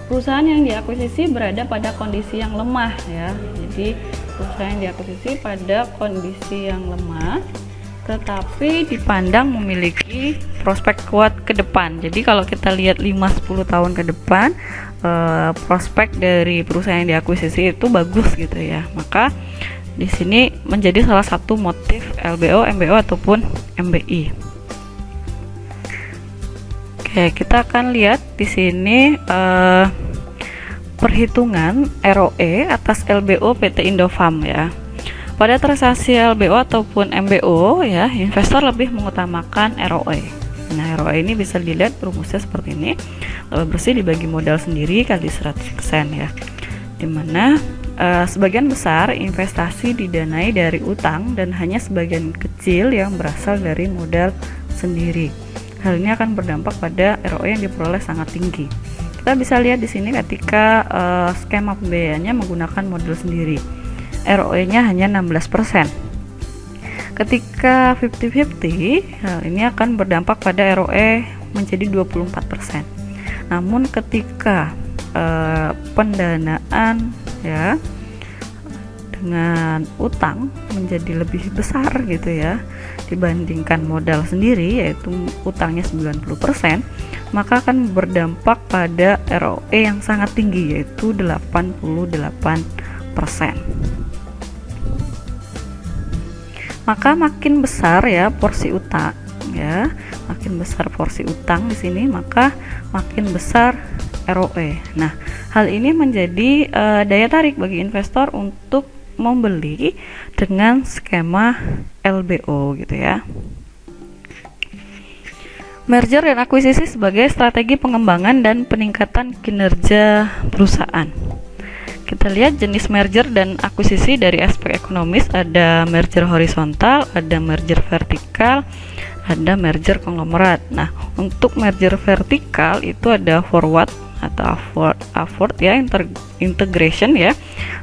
perusahaan yang diakuisisi berada pada kondisi yang lemah ya. Jadi perusahaan yang diakuisisi pada kondisi yang lemah tetapi dipandang memiliki prospek kuat ke depan. Jadi kalau kita lihat 5-10 tahun ke depan, prospek dari perusahaan yang diakuisisi itu bagus gitu ya. Maka di sini menjadi salah satu motif LBO, MBO ataupun MBI. Oke, kita akan lihat di sini perhitungan ROE atas LBO PT Indofarm ya. Pada transaksi LBO ataupun MBO ya, investor lebih mengutamakan ROE. Nah, ROE ini bisa dilihat rumusnya seperti ini. Laba bersih dibagi modal sendiri kali 100% ya. Dimana sebagian besar investasi didanai dari utang dan hanya sebagian kecil yang berasal dari modal sendiri. Hal ini akan berdampak pada ROE yang diperoleh sangat tinggi. Kita bisa lihat di sini ketika skema pembiayaannya menggunakan modal sendiri. ROE-nya hanya 16%. Ketika 50-50, hal ini akan berdampak pada ROE menjadi 24%. Namun ketika pendanaan ya dengan utang menjadi lebih besar gitu ya dibandingkan modal sendiri, yaitu utangnya 90%, maka akan berdampak pada ROE yang sangat tinggi, yaitu 88%. Maka makin besar ya porsi utang ya, makin besar porsi utang di sini, maka makin besar ROE. Nah, hal ini menjadi daya tarik bagi investor untuk membeli dengan skema LBO gitu ya. Merger dan akuisisi sebagai strategi pengembangan dan peningkatan kinerja perusahaan. Kita lihat jenis merger dan akuisisi dari aspek ekonomis, ada merger horizontal, ada merger vertikal, ada merger konglomerat. Nah, untuk merger vertikal itu ada forward atau upward ya, integration ya.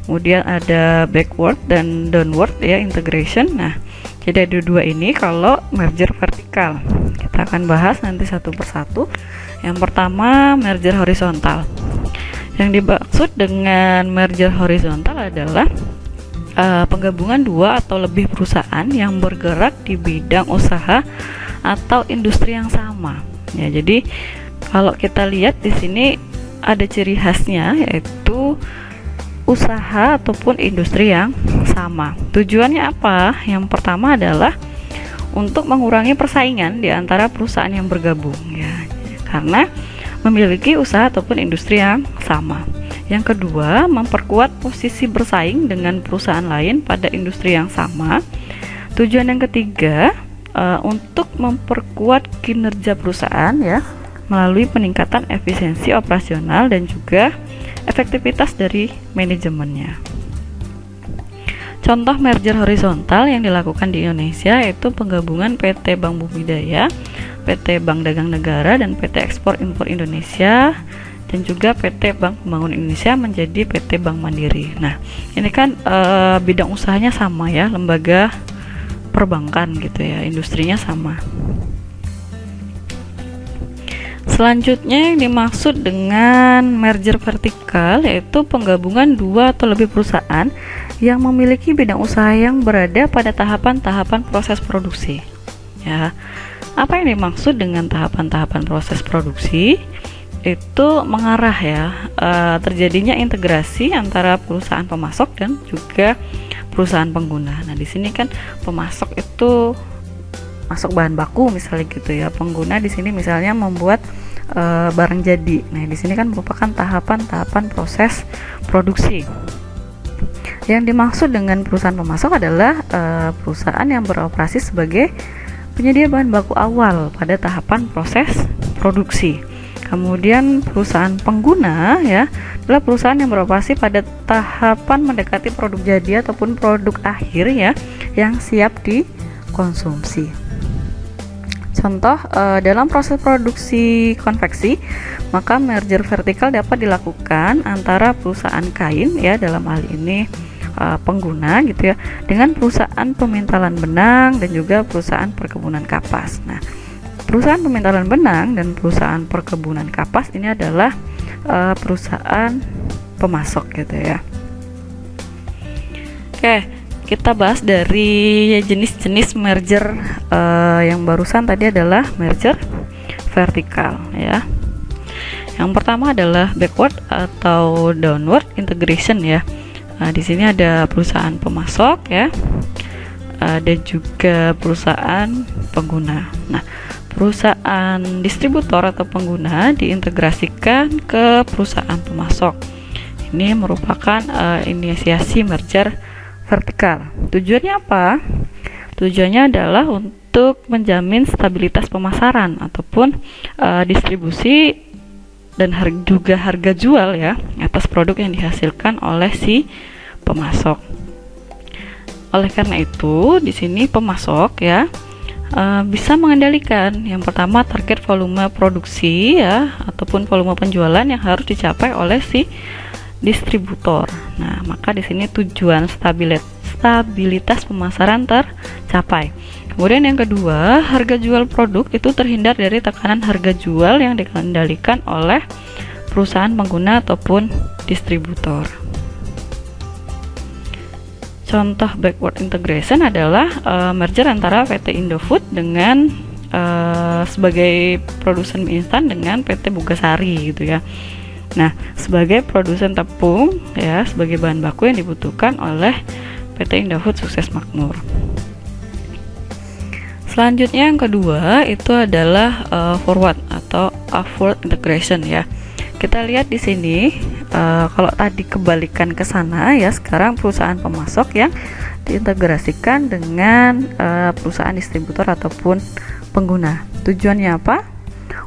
Kemudian ada backward dan downward ya, integration. Nah, jadi ada dua ini kalau merger vertikal. Kita akan bahas nanti satu persatu. Yang pertama, merger horizontal. Yang dimaksud dengan merger horizontal adalah penggabungan dua atau lebih perusahaan yang bergerak di bidang usaha atau industri yang sama. Ya, jadi kalau kita lihat di sini ada ciri khasnya, yaitu usaha ataupun industri yang sama. Tujuannya apa? Yang pertama adalah untuk mengurangi persaingan di antara perusahaan yang bergabung ya, karena memiliki usaha ataupun industri yang sama. Yang kedua, memperkuat posisi bersaing dengan perusahaan lain pada industri yang sama. Tujuan yang ketiga, untuk memperkuat kinerja perusahaan ya, melalui peningkatan efisiensi operasional dan juga efektivitas dari manajemennya. Contoh merger horizontal yang dilakukan di Indonesia yaitu penggabungan PT Bank Bumidaya, PT Bank Dagang Negara, dan PT Ekspor Impor Indonesia, dan juga PT Bank Pembangunan Indonesia menjadi PT Bank Mandiri. Nah, ini kan bidang usahanya sama ya, lembaga perbankan gitu ya, industrinya sama. Selanjutnya yang dimaksud dengan merger vertikal yaitu penggabungan dua atau lebih perusahaan yang memiliki bidang usaha yang berada pada tahapan-tahapan proses produksi. ya. Apa yang dimaksud dengan tahapan-tahapan proses produksi? Itu mengarah ya, terjadinya integrasi antara perusahaan pemasok dan juga perusahaan pengguna. Nah, di sini kan pemasok itu masuk bahan baku misalnya gitu ya. Pengguna di sini misalnya membuat barang jadi. Nah, di sini kan merupakan tahapan-tahapan proses produksi. Yang dimaksud dengan perusahaan pemasok adalah perusahaan yang beroperasi sebagai penyedia bahan baku awal pada tahapan proses produksi. Kemudian perusahaan pengguna ya adalah perusahaan yang beroperasi pada tahapan mendekati produk jadi ataupun produk akhir ya yang siap dikonsumsi. Contoh, dalam proses produksi konveksi, maka merger vertikal dapat dilakukan antara perusahaan kain ya, dalam hal ini pengguna gitu ya, dengan perusahaan pemintalan benang dan juga perusahaan perkebunan kapas. Nah, perusahaan pemintalan benang dan perusahaan perkebunan kapas ini adalah perusahaan pemasok gitu ya. Oke, kita bahas dari jenis-jenis merger. Yang barusan tadi adalah merger vertikal ya. Yang pertama adalah backward atau downward integration ya. Di sini ada perusahaan pemasok ya, ada juga perusahaan pengguna. Nah, perusahaan distributor atau pengguna diintegrasikan ke perusahaan pemasok. Ini merupakan inisiasi merger vertikal. Tujuannya apa? Tujuannya adalah untuk menjamin stabilitas pemasaran ataupun distribusi dan juga harga jual ya atas produk yang dihasilkan oleh si pemasok. Oleh karena itu, di sini pemasok ya bisa mengendalikan yang pertama target volume produksi ya ataupun volume penjualan yang harus dicapai oleh si distributor. Nah, maka di sini tujuan stabilitas pemasaran tercapai. Kemudian yang kedua, harga jual produk itu terhindar dari tekanan harga jual yang dikendalikan oleh perusahaan pengguna ataupun distributor. Contoh backward integration adalah merger antara PT Indofood dengan sebagai produsen mie instan dengan PT Bugasari gitu ya. Nah, sebagai produsen tepung ya, sebagai bahan baku yang dibutuhkan oleh PT Indofood Sukses Makmur. Selanjutnya yang kedua itu adalah forward atau upward integration ya. Kita lihat di sini kalau tadi kebalikan ke sana ya, sekarang perusahaan pemasok yang diintegrasikan dengan perusahaan distributor ataupun pengguna. Tujuannya apa?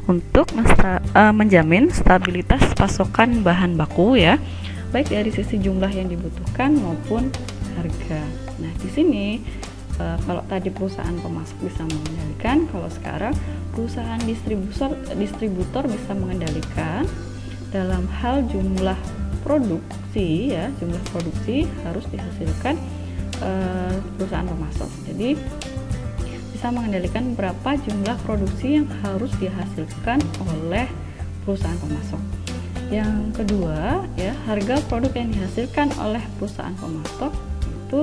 Untuk menjamin stabilitas pasokan bahan baku ya, baik dari sisi jumlah yang dibutuhkan maupun harga. Nah, di sini kalau tadi perusahaan pemasok bisa mengendalikan, kalau sekarang perusahaan distributor bisa mengendalikan dalam hal jumlah produksi ya, jumlah produksi harus dihasilkan perusahaan pemasok. Jadi bisa mengendalikan berapa jumlah produksi yang harus dihasilkan oleh perusahaan pemasok. Yang kedua ya, harga produk yang dihasilkan oleh perusahaan pemasok itu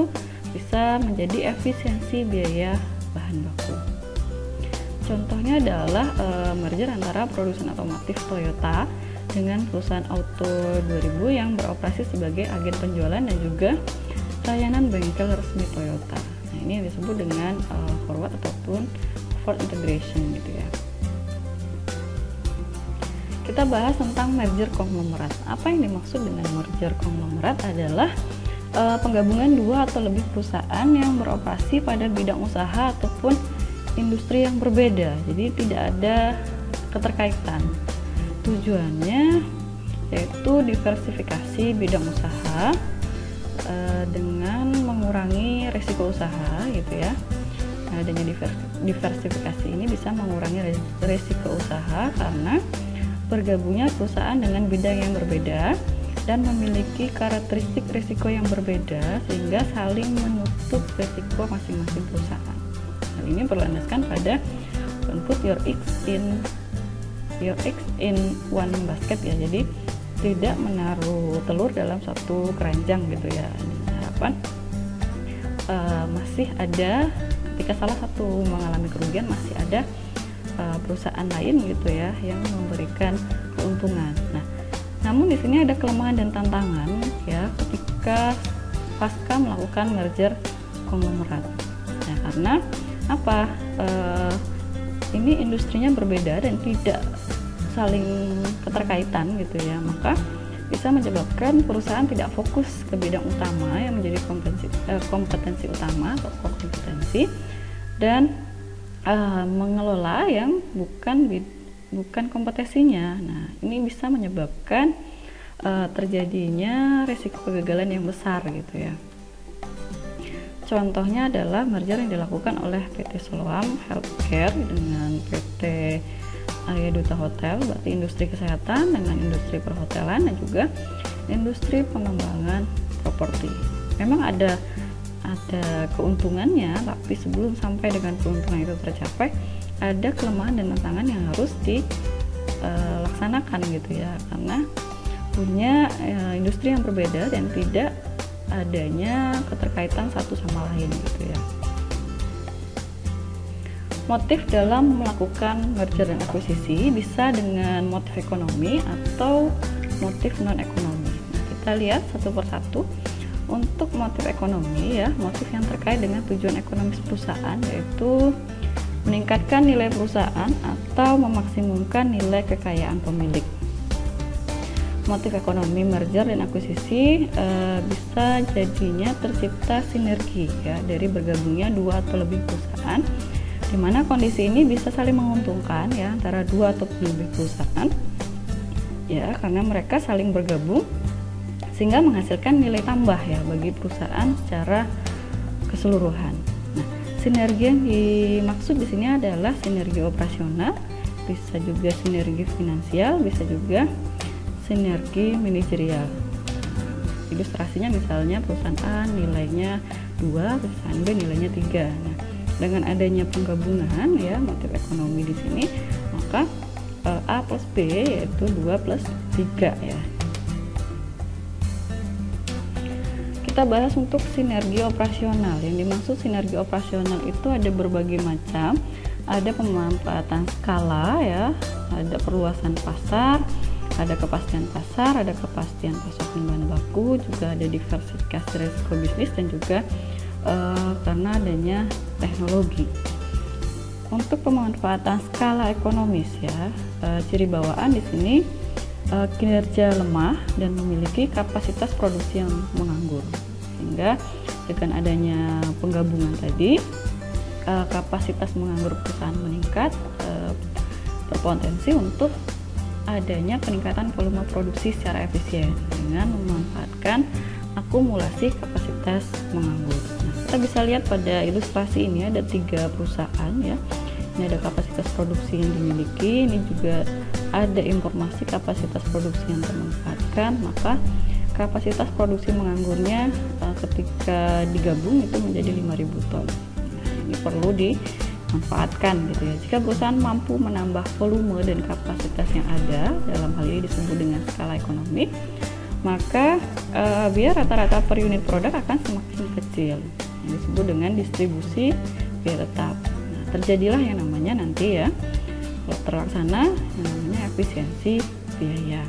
bisa menjadi efisiensi biaya bahan baku. Contohnya adalah merger antara produsen otomotif Toyota dengan perusahaan Auto 2000 yang beroperasi sebagai agen penjualan dan juga layanan bengkel resmi Toyota. Nah, ini yang disebut dengan forward ataupun forward integration gitu ya. Kita bahas tentang merger konglomerat. Apa yang dimaksud dengan merger konglomerat adalah penggabungan dua atau lebih perusahaan yang beroperasi pada bidang usaha ataupun industri yang berbeda. Jadi tidak ada keterkaitan. Tujuannya yaitu diversifikasi bidang usaha dengan mengurangi risiko usaha gitu ya. Nah, adanya diversifikasi ini bisa mengurangi risiko usaha karena bergabungnya perusahaan dengan bidang yang berbeda dan memiliki karakteristik risiko yang berbeda sehingga saling menutup risiko masing-masing perusahaan. Hal ini berlandaskan pada don't put your eggs in one basket ya. Jadi tidak menaruh telur dalam satu keranjang gitu ya. Harapan masih ada ketika salah satu mengalami kerugian masih ada perusahaan lain gitu ya yang memberikan keuntungan. Nah, namun di sini ada kelemahan dan tantangan ya ketika pasca melakukan merger konglomerat. Nah, karena apa? Ini industrinya berbeda dan tidak saling keterkaitan gitu ya, maka bisa menyebabkan perusahaan tidak fokus ke bidang utama yang menjadi kompetensi utama atau core kompetensi, dan mengelola yang bukan kompetensinya. Nah, ini bisa menyebabkan terjadinya risiko kegagalan yang besar gitu ya. Contohnya adalah merger yang dilakukan oleh PT Siloam Healthcare dengan PT Arya Duta Hotel, berarti industri kesehatan dengan industri perhotelan dan juga industri pengembangan properti. Memang ada keuntungannya, tapi sebelum sampai dengan keuntungan itu tercapai, ada kelemahan dan tantangan yang harus dilaksanakan gitu ya, karena punya industri yang berbeda dan tidak adanya keterkaitan satu sama lain gitu ya. Motif dalam melakukan merger dan akuisisi bisa dengan motif ekonomi atau motif non ekonomi. Nah, kita lihat satu persatu. Untuk motif ekonomi ya, motif yang terkait dengan tujuan ekonomis perusahaan, yaitu meningkatkan nilai perusahaan atau memaksimumkan nilai kekayaan pemilik. Motif ekonomi merger dan akuisisi bisa jadinya tercipta sinergi ya dari bergabungnya dua atau lebih perusahaan, di mana kondisi ini bisa saling menguntungkan ya antara dua atau lebih perusahaan ya, karena mereka saling bergabung sehingga menghasilkan nilai tambah ya bagi perusahaan secara keseluruhan. Nah, sinergi yang dimaksud di sini adalah sinergi operasional, bisa juga sinergi finansial, bisa juga sinergi manajerial. Ilustrasinya misalnya perusahaan A nilainya 2, perusahaan B nilainya 3. Nah, dengan adanya penggabungan ya motif ekonomi di sini, maka A plus B yaitu 2 plus 3 ya. Kita bahas untuk sinergi operasional. Yang dimaksud sinergi operasional itu ada berbagai macam. Ada pemanfaatan skala ya, ada perluasan pasar, ada kepastian pasar, ada kepastian pasokan bahan baku, juga ada diversifikasi risiko bisnis, dan juga karena adanya teknologi. Untuk pemanfaatan skala ekonomis ya, ciri bawaan di sini kinerja lemah dan memiliki kapasitas produksi yang menganggur, sehingga dengan adanya penggabungan tadi kapasitas menganggur perusahaan meningkat, berpotensi untuk adanya peningkatan volume produksi secara efisien dengan memanfaatkan akumulasi kapasitas menganggur. Nah, kita bisa lihat pada ilustrasi ini ada 3 perusahaan ya. Ini ada kapasitas produksi yang dimiliki, ini juga ada informasi kapasitas produksi yang termanfaatkan, maka kapasitas produksi menganggurnya ketika digabung itu menjadi 5.000 ton. Nah, ini perlu dimanfaatkan gitu ya. Jika perusahaan mampu menambah volume dan kapasitas yang ada, dalam hal ini disebut dengan skala ekonomi, maka biaya rata-rata per unit produk akan semakin kecil, yang disebut dengan distribusi biaya tetap. Nah, terjadilah yang namanya nanti ya, kalau terlaksana, yang namanya efisiensi biaya.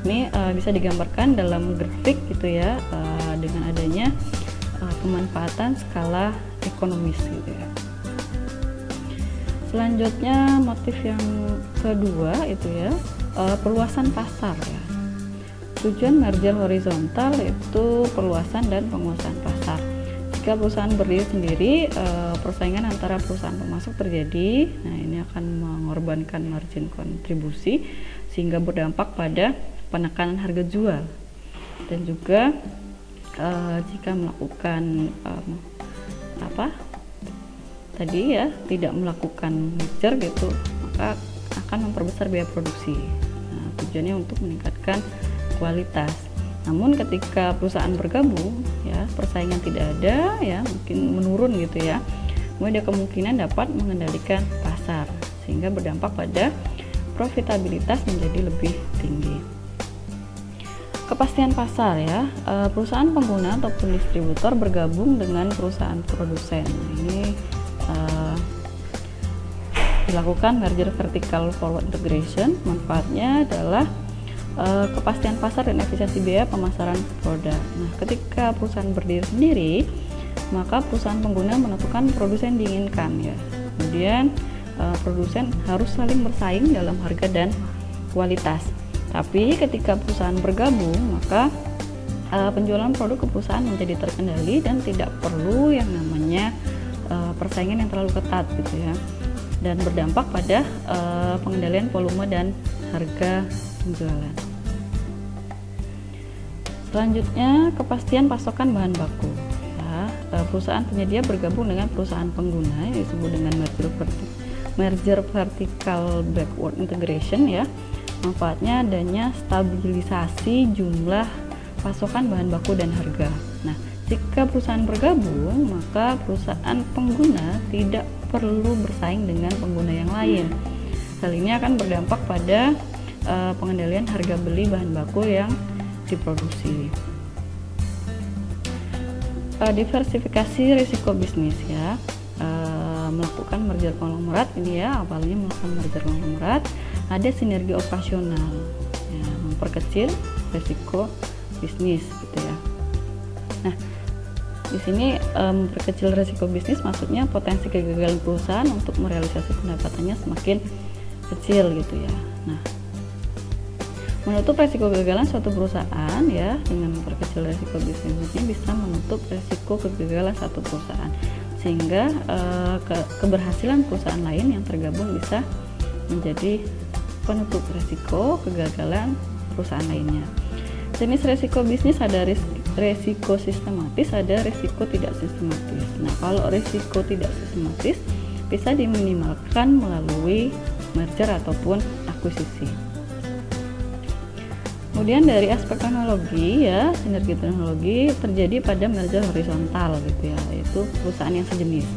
Ini bisa digambarkan dalam grafik gitu ya, dengan adanya pemanfaatan skala ekonomis gitu ya. Selanjutnya motif yang kedua itu ya, perluasan pasar ya. Tujuan merger horizontal itu perluasan dan penguasaan pasar. Jika perusahaan berdiri sendiri, persaingan antara perusahaan pemasok terjadi. Nah, ini akan mengorbankan margin kontribusi sehingga berdampak pada penekanan harga jual. Dan juga jika melakukan tadi ya, tidak melakukan merger gitu, maka akan memperbesar biaya produksi. Nah, tujuannya untuk meningkatkan kualitas. Namun ketika perusahaan bergabung ya, persaingan tidak ada ya, mungkin menurun gitu ya, kemudian ada kemungkinan dapat mengendalikan pasar sehingga berdampak pada profitabilitas menjadi lebih tinggi. Kepastian pasar ya, perusahaan pengguna ataupun distributor bergabung dengan perusahaan produsen. Ini dilakukan merger vertical forward integration. Manfaatnya adalah kepastian pasar dan efisiensi biaya pemasaran produk. Nah, ketika perusahaan berdiri sendiri, maka perusahaan pengguna menentukan produsen diinginkan ya. Kemudian produsen harus saling bersaing dalam harga dan kualitas. Tapi ketika perusahaan bergabung, maka penjualan produk ke perusahaan menjadi terkendali dan tidak perlu yang namanya persaingan yang terlalu ketat gitu ya. Dan berdampak pada pengendalian volume dan harga penjualan. Selanjutnya, kepastian pasokan bahan baku. Ya, perusahaan penyedia bergabung dengan perusahaan pengguna yang disebut dengan merger vertical backward integration ya. Manfaatnya adanya stabilisasi jumlah pasokan bahan baku dan harga. Nah, jika perusahaan bergabung, maka perusahaan pengguna tidak perlu bersaing dengan pengguna yang lain. Hal ini akan berdampak pada pengendalian harga beli bahan baku yang diproduksi. Diversifikasi risiko bisnis ya. Melakukan merger konglomerat ini ya, awalnya melakukan merger konglomerat, ada sinergi operasional ya, memperkecil risiko bisnis gitu ya. Nah, di sini memperkecil risiko bisnis maksudnya potensi kegagalan perusahaan untuk merealisasi pendapatannya semakin kecil gitu ya. Nah, menutup risiko kegagalan suatu perusahaan ya, dengan memperkecil risiko bisnis ini bisa menutup risiko kegagalan satu perusahaan, sehingga keberhasilan perusahaan lain yang tergabung bisa menjadi penutup risiko kegagalan perusahaan lainnya. Jenis risiko bisnis ada risiko sistematis, ada risiko tidak sistematis. Nah, kalau risiko tidak sistematis bisa diminimalkan melalui merger ataupun akuisisi. Kemudian dari aspek teknologi ya, sinergi teknologi terjadi pada merger horizontal gitu ya, yaitu perusahaan yang sejenis,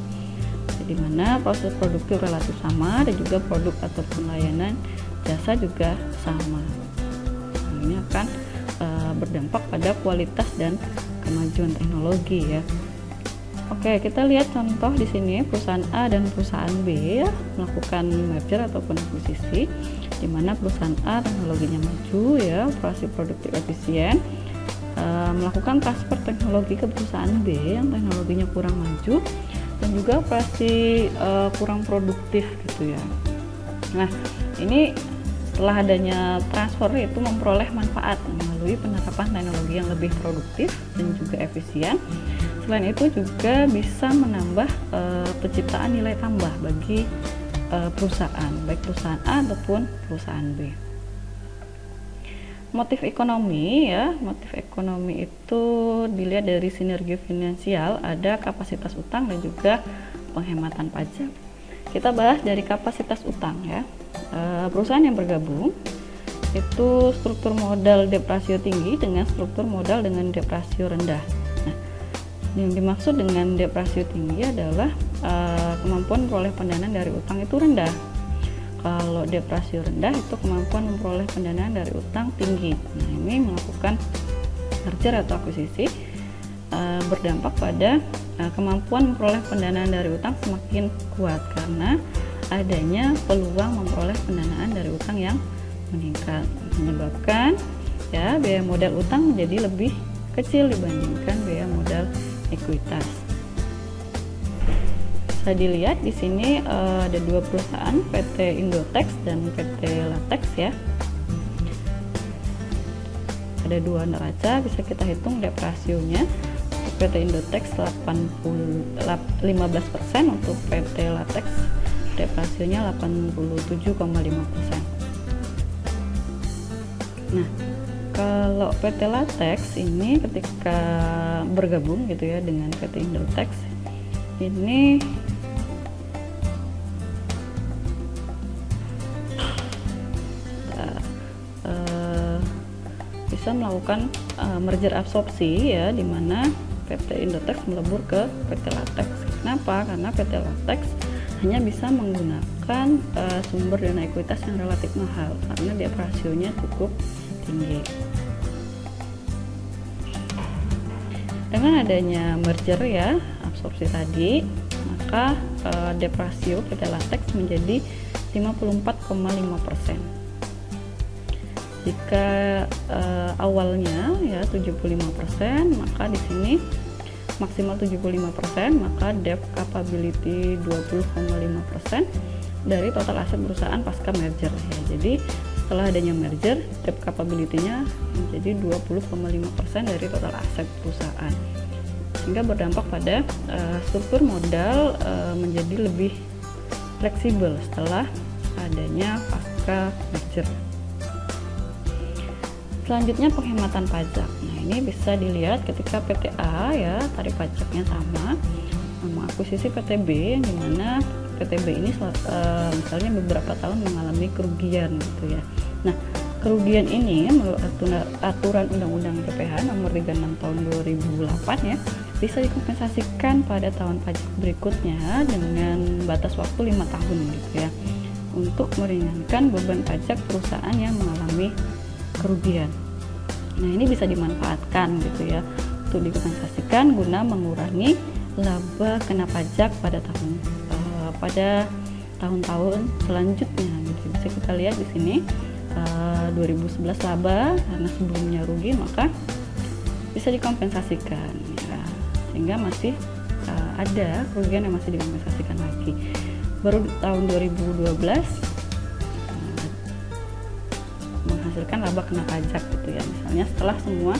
di mana proses produktif relatif sama dan juga produk ataupun layanan jasa juga sama. Ini akan berdampak pada kualitas dan kemajuan teknologi ya. Oke, kita lihat contoh di sini perusahaan A dan perusahaan B ya, melakukan merger ataupun akuisisi, di mana perusahaan A teknologinya maju ya, operasi produktif efisien, melakukan transfer teknologi ke perusahaan B yang teknologinya kurang maju dan juga operasi kurang produktif gitu ya. Nah, ini setelah adanya transfer itu memperoleh manfaat melalui penerapan teknologi yang lebih produktif dan juga efisien. Selain itu juga bisa menambah penciptaan nilai tambah bagi perusahaan, baik perusahaan A ataupun perusahaan B. Motif ekonomi ya, motif ekonomi itu dilihat dari sinergi finansial, ada kapasitas utang dan juga penghematan pajak. Kita bahas dari kapasitas utang ya. Perusahaan yang bergabung itu struktur modal debt ratio tinggi dengan struktur modal dengan debt ratio rendah. Nah, yang dimaksud dengan debt ratio tinggi adalah kemampuan memperoleh pendanaan dari utang itu rendah. Kalau debt ratio rendah itu kemampuan memperoleh pendanaan dari utang tinggi. Nah, ini melakukan merger atau akuisisi berdampak pada kemampuan memperoleh pendanaan dari utang semakin kuat karena adanya peluang memperoleh pendanaan dari utang yang meningkat, menyebabkan ya biaya modal utang menjadi lebih kecil dibandingkan biaya modal ekuitas. Bisa dilihat di sini ada dua perusahaan, PT Indotex dan PT Latex ya. Ada dua neraca, bisa kita hitung debt rasionya. PT Indotex 15%, untuk PT Latex debt rasionya 87,5%. Nah, kalau PT Latex ini ketika bergabung gitu ya dengan PT Indotex ini bisa melakukan merger absorpsi ya, di mana PT Indotex melebur ke PT Latex. Kenapa? Karena PT Latex hanya bisa menggunakan sumber dana ekuitas yang relatif mahal karena debt rasionya cukup tinggi. Dengan adanya merger ya, absorpsi tadi, maka debt ratio PT Latex menjadi 54,5%. Jika awalnya ya 75%, maka di sini maksimal 75%, maka debt capability 20,5% dari total aset perusahaan pasca merger ya. Jadi setelah adanya merger, debt capability-nya menjadi 20,5% dari total aset perusahaan, sehingga berdampak pada struktur modal menjadi lebih fleksibel setelah adanya pasca merger. Selanjutnya penghematan pajak. Nah, ini bisa dilihat ketika PTA ya, tarif pajaknya sama mengakuisisi PTB, yang dimana PTB ini misalnya beberapa tahun mengalami kerugian gitu ya. Nah, kerugian ini menurut aturan Undang-Undang PPH nomor 36 tahun 2008 ya, bisa dikompensasikan pada tahun pajak berikutnya dengan batas waktu 5 tahun gitu ya, untuk meringankan beban pajak perusahaan yang mengalami kerugian. Nah, ini bisa dimanfaatkan gitu ya untuk dikompensasikan guna mengurangi laba kena pajak pada tahun-tahun selanjutnya gitu. Bisa kita lihat di sini 2011 laba karena sebelumnya rugi, maka bisa dikompensasikan ya, sehingga masih ada kerugian yang masih dikompensasikan lagi. Baru tahun 2012 menghasilkan laba kena pajak gitu ya, misalnya setelah semua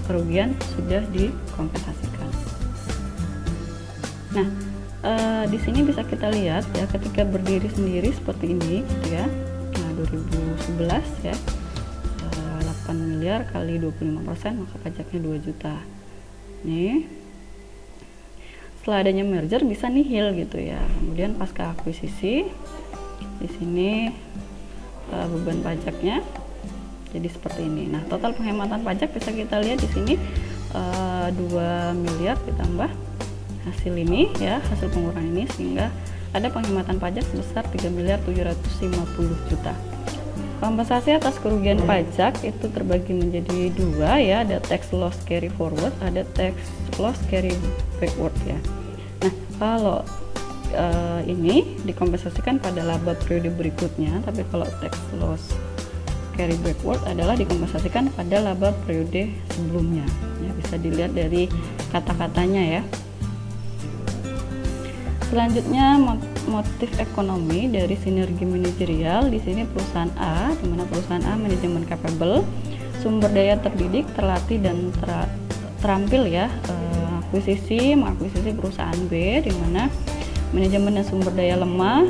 kerugian sudah dikompensasikan. Nah, di sini bisa kita lihat ya, ketika berdiri sendiri seperti ini gitu ya. Nah, 2011 ya, 8 miliar kali 25%, maka pajaknya 2 juta. Nih, setelah adanya merger bisa nihil gitu ya. Kemudian pasca akuisisi, di sini beban pajaknya jadi seperti ini. Nah, total penghematan pajak bisa kita lihat di sini 2 miliar ditambah hasil ini ya, hasil pengurangan ini, sehingga ada penghematan pajak sebesar 3 miliar 750 juta. Kompensasi atas kerugian pajak itu terbagi menjadi dua ya, ada tax loss carry forward, ada tax loss carry backward ya. Nah, kalau ini dikompensasikan pada laba periode berikutnya, tapi kalau tax loss carry backward adalah dikompensasikan pada laba periode sebelumnya ya, bisa dilihat dari kata-katanya ya. Selanjutnya motif ekonomi dari sinergi manajerial. Di sini perusahaan A, di mana perusahaan A manajemen capable, sumber daya terdidik, terlatih dan terampil ya, mengakuisisi perusahaan B, di mana manajemen dan sumber daya lemah,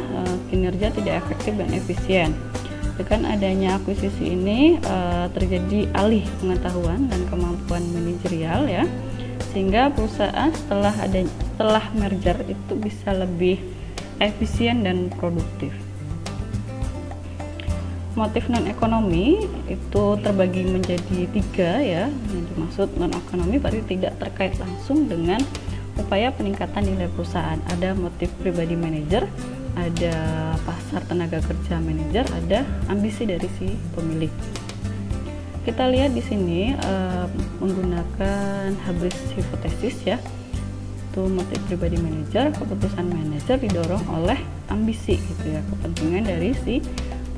kinerja tidak efektif dan efisien. Dengan adanya akuisisi ini terjadi alih pengetahuan dan kemampuan manajerial ya, sehingga perusahaan setelah merger itu bisa lebih efisien dan produktif. Motif non ekonomi itu terbagi menjadi 3 ya. Yang dimaksud non ekonomi berarti tidak terkait langsung dengan upaya peningkatan nilai perusahaan. Ada motif pribadi manajer, ada pasar tenaga kerja manajer, ada ambisi dari si pemilik. Kita lihat di sini menggunakan Hybris hipotesis ya. Itu motif pribadi manajer, keputusan manajer didorong oleh ambisi gitu ya, kepentingan dari si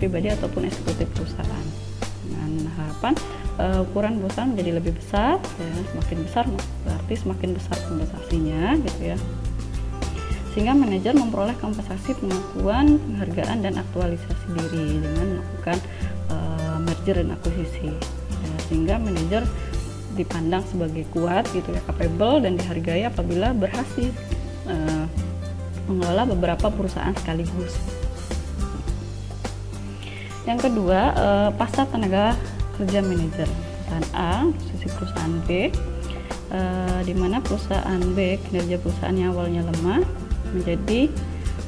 pribadi ataupun eksekutif perusahaan, dengan harapan ukuran perusahaan menjadi lebih besar ya. Semakin besar berarti semakin besar kompensasinya gitu ya, sehingga manajer memperoleh kompensasi, pengakuan, penghargaan dan aktualisasi diri dengan melakukan merger dan akuisisi ya, sehingga manajer dipandang sebagai kuat gitu ya, capable dan dihargai apabila berhasil mengelola beberapa perusahaan sekaligus. Yang kedua, pasar tenaga kerja manajer. Perusahaan A, posisi perusahaan B, di mana perusahaan B, kinerja perusahaannya awalnya lemah menjadi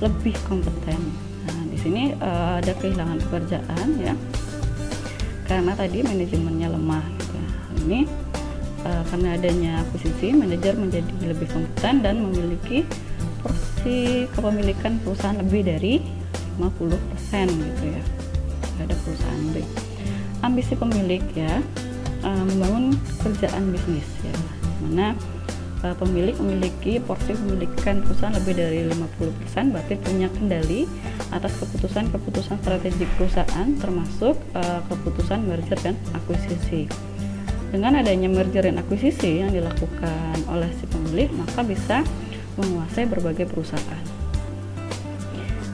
lebih kompeten. Nah, di sini ada kehilangan pekerjaan ya, karena tadi manajemennya lemah. Gitu. Ini karena adanya akuisisi, manajer menjadi lebih kompeten dan memiliki porsi kepemilikan perusahaan lebih dari 50% gitu ya terhadap perusahaan B. Ambisi pemilik ya, membangun kerjaan bisnis ya, mana pemilik memiliki porsi pemilikan perusahaan lebih dari 50%, berarti punya kendali atas keputusan-keputusan strategik perusahaan, termasuk keputusan merger dan akuisisi. Dengan adanya merger dan akuisisi yang dilakukan oleh si pemilik, maka bisa menguasai berbagai perusahaan.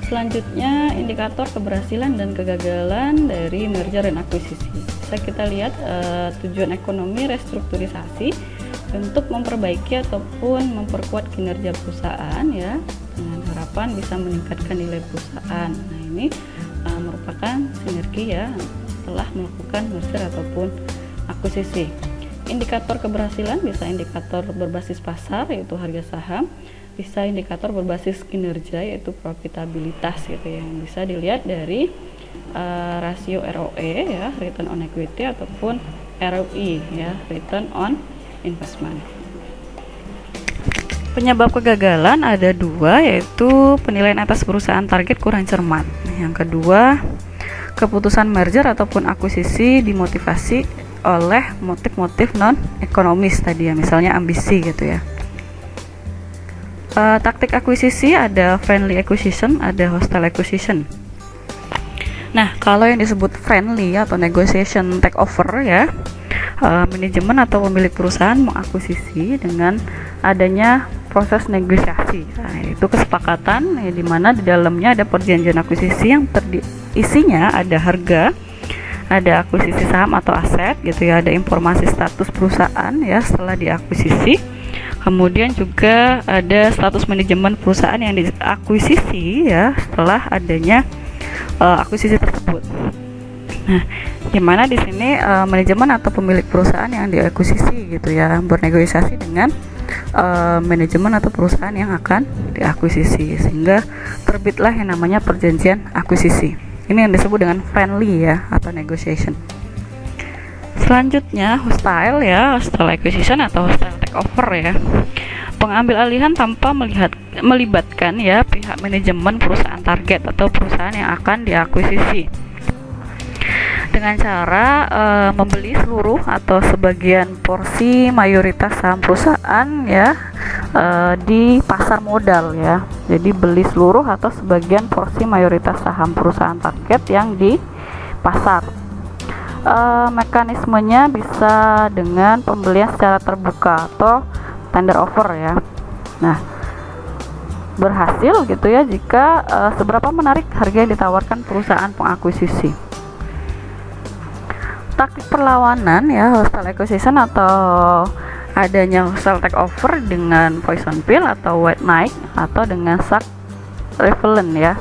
Selanjutnya, indikator keberhasilan dan kegagalan dari merger dan akuisisi. Bisa kita lihat tujuan ekonomi restrukturisasi untuk memperbaiki ataupun memperkuat kinerja perusahaan, ya, dengan harapan bisa meningkatkan nilai perusahaan. Nah, ini merupakan sinergi, ya, setelah melakukan merger ataupun akuisisi. Indikator keberhasilan bisa indikator berbasis pasar, yaitu harga saham, bisa indikator berbasis kinerja, yaitu profitabilitas, gitu, yang bisa dilihat dari rasio ROE, ya, return on equity, ataupun ROI, ya, return on investment. Penyebab kegagalan ada dua, yaitu penilaian atas perusahaan target kurang cermat. Yang kedua, keputusan merger ataupun akuisisi dimotivasi oleh motif-motif non ekonomis tadi, ya, misalnya ambisi, gitu, ya. Taktik akuisisi ada friendly acquisition, ada hostile acquisition. Nah, kalau yang disebut friendly atau negotiation takeover, ya, manajemen atau pemilik perusahaan mengakuisisi dengan adanya proses negosiasi. Nah, itu kesepakatan, ya, di mana di dalamnya ada perjanjian akuisisi yang isinya ada harga, ada akuisisi saham atau aset, gitu, ya, ada informasi status perusahaan, ya, setelah diakuisisi. Kemudian juga ada status manajemen perusahaan yang diakuisisi, ya, setelah adanya akuisisi tersebut. Nah, dimana di sini manajemen atau pemilik perusahaan yang diakuisisi, gitu, ya, bernegosiasi dengan manajemen atau perusahaan yang akan diakuisisi, sehingga terbitlah yang namanya perjanjian akuisisi. Ini yang disebut dengan friendly, ya, atau negotiation. Selanjutnya hostile, ya, hostile acquisition atau hostile takeover, ya, pengambil alihan tanpa melibatkan, ya, pihak manajemen perusahaan target atau perusahaan yang akan diakuisisi, dengan cara membeli seluruh atau sebagian porsi mayoritas saham perusahaan, ya, di pasar modal, ya. Jadi beli seluruh atau sebagian porsi mayoritas saham perusahaan target yang di pasar. Mekanismenya bisa dengan pembelian secara terbuka atau tender offer, ya. Nah, berhasil, gitu, ya, jika seberapa menarik harga yang ditawarkan perusahaan pengakuisisi. Taktik perlawanan, ya, hostile acquisition atau adanya hostile takeover dengan poison pill atau white knight atau dengan shark repellent, ya.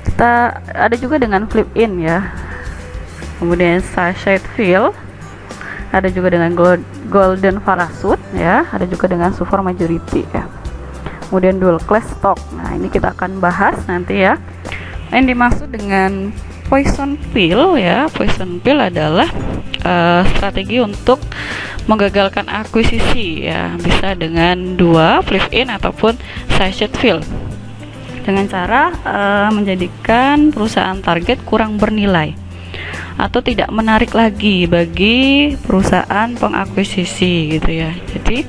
Kita ada juga dengan flip in, ya. Kemudian sachet fill, ada juga dengan golden parachute, ya, ada juga dengan super majority, ya. Kemudian dual class stock. Nah, ini kita akan bahas nanti, ya. Yang dimaksud dengan poison pill, ya, poison pill adalah strategi untuk menggagalkan akuisisi, ya, bisa dengan dua flip in ataupun sachet fill, dengan cara menjadikan perusahaan target kurang bernilai atau tidak menarik lagi bagi perusahaan pengakuisisi, gitu, ya. Jadi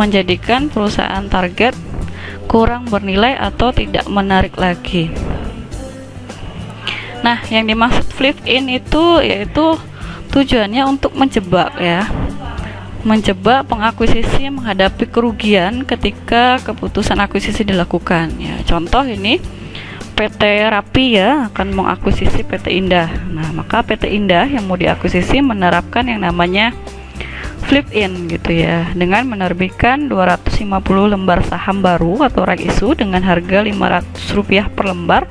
menjadikan perusahaan target kurang bernilai atau tidak menarik lagi. Nah, yang dimaksud flip in itu yaitu tujuannya untuk menjebak, ya, menjebak pengakuisisi menghadapi kerugian ketika keputusan akuisisi dilakukan, ya. Contoh ini PT Rapi, ya, akan mengakuisisi PT Indah. Nah, maka PT Indah yang mau diakuisisi menerapkan yang namanya flip in, gitu, ya, dengan menerbitkan 250 lembar saham baru atau right issue dengan harga Rp500 per lembar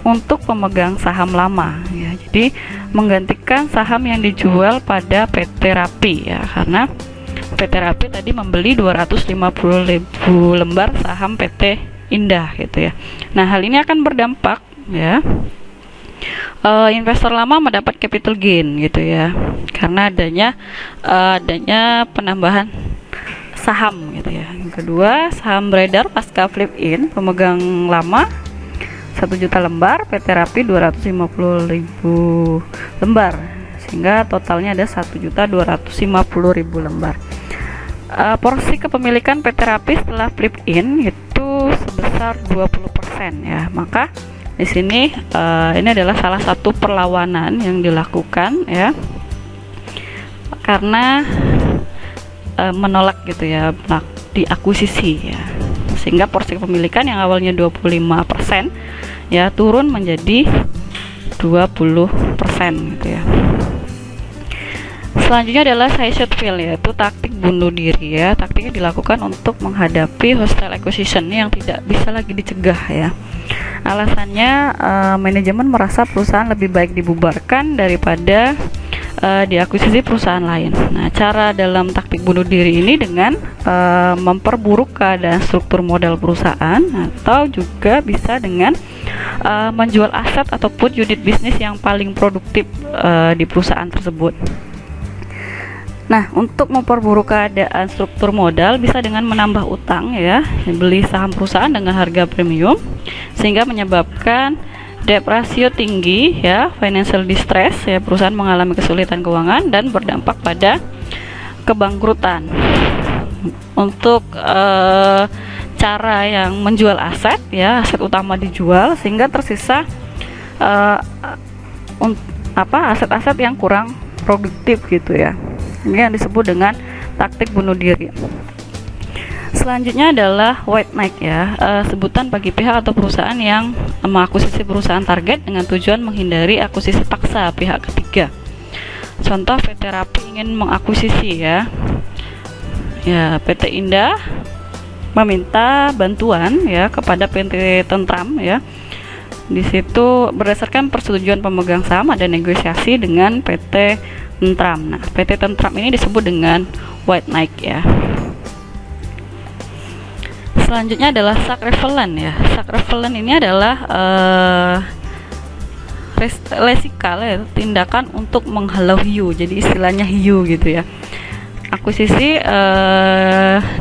untuk pemegang saham lama, ya. Jadi menggantikan saham yang dijual pada PT Rapi, ya, karena PT Rapi tadi membeli 250.000 lembar saham PT Indah, gitu, ya. Nah, hal ini akan berdampak, ya, investor lama mendapat capital gain, gitu, ya, karena adanya penambahan saham, gitu, ya. Yang kedua, saham beredar pasca flip in, pemegang lama 1 juta lembar, PT Rapi 250.000 lembar, sehingga totalnya ada 1.250.000 lembar. Porsi kepemilikan PT Rappi setelah flip in itu sebesar 20% ya. Maka di sini ini adalah salah satu perlawanan yang dilakukan ya, karena menolak gitu ya diakuisisi ya, sehingga porsi kepemilikan yang awalnya 25% ya turun menjadi 20% gitu ya. Selanjutnya adalah suicide fail, yaitu taktik bunuh diri ya. Taktiknya dilakukan untuk menghadapi hostile acquisition yang tidak bisa lagi dicegah ya. Alasannya manajemen merasa perusahaan lebih baik dibubarkan daripada diakuisisi perusahaan lain. Nah, cara dalam taktik bunuh diri ini dengan memperburuk keadaan struktur modal perusahaan, atau juga bisa dengan menjual aset ataupun unit bisnis yang paling produktif di perusahaan tersebut. Nah, untuk memperburuk keadaan struktur modal bisa dengan menambah utang ya, beli saham perusahaan dengan harga premium, sehingga menyebabkan debt ratio tinggi ya, financial distress ya, perusahaan mengalami kesulitan keuangan dan berdampak pada kebangkrutan. Untuk cara yang menjual aset ya, aset utama dijual sehingga tersisa aset-aset yang kurang produktif gitu ya. Ini yang disebut dengan taktik bunuh diri. Selanjutnya adalah white knight ya, sebutan bagi pihak atau perusahaan yang mengakuisisi perusahaan target dengan tujuan menghindari akuisisi paksa pihak ketiga. Contoh, PT Rappi ingin mengakuisisi ya, PT Indah meminta bantuan ya kepada PT Tentram ya. Di situ berdasarkan persetujuan pemegang saham ada negosiasi dengan PT Tentram. Nah, PT Tentram ini disebut dengan white knight ya. Selanjutnya adalah sacrifice ya. Sacrifice ini adalah lesikal ya, tindakan untuk menghalau hiu. Jadi istilahnya hiu gitu ya. Akuisisi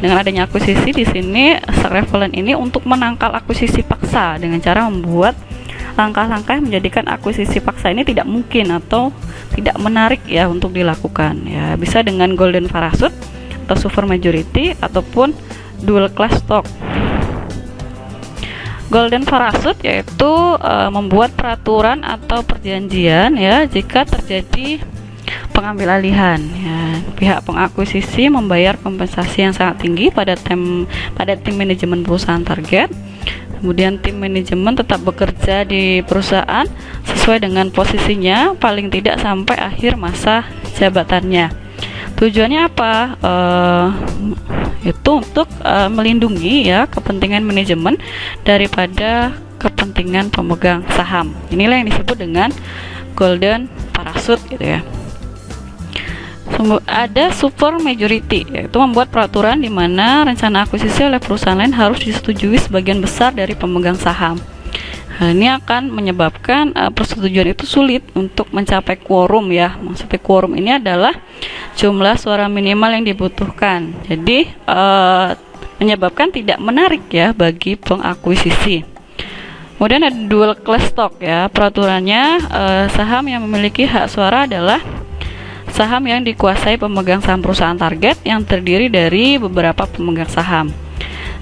dengan adanya akuisisi di sini sacrifice ini untuk menangkal akuisisi paksa dengan cara membuat langkah-langkah yang menjadikan akuisisi paksa ini tidak mungkin atau tidak menarik ya untuk dilakukan ya. Bisa dengan golden parachute atau super majority ataupun dual class stock. Golden parachute yaitu membuat peraturan atau perjanjian ya jika terjadi pengambil alihan ya. Pihak pengakuisisi membayar kompensasi yang sangat tinggi pada tim manajemen perusahaan target. Kemudian tim manajemen tetap bekerja di perusahaan sesuai dengan posisinya paling tidak sampai akhir masa jabatannya. Tujuannya apa? Itu untuk melindungi ya kepentingan manajemen daripada kepentingan pemegang saham. Inilah yang disebut dengan golden parachute gitu ya. Ada super majority, yaitu membuat peraturan di mana rencana akuisisi oleh perusahaan lain harus disetujui sebagian besar dari pemegang saham. Hal ini akan menyebabkan persetujuan itu sulit untuk mencapai quorum ya. Maksudnya quorum ini adalah jumlah suara minimal yang dibutuhkan. Jadi menyebabkan tidak menarik ya bagi pengakuisisi. Kemudian ada dual class stock ya. Peraturannya saham yang memiliki hak suara adalah saham yang dikuasai pemegang saham perusahaan target yang terdiri dari beberapa pemegang saham.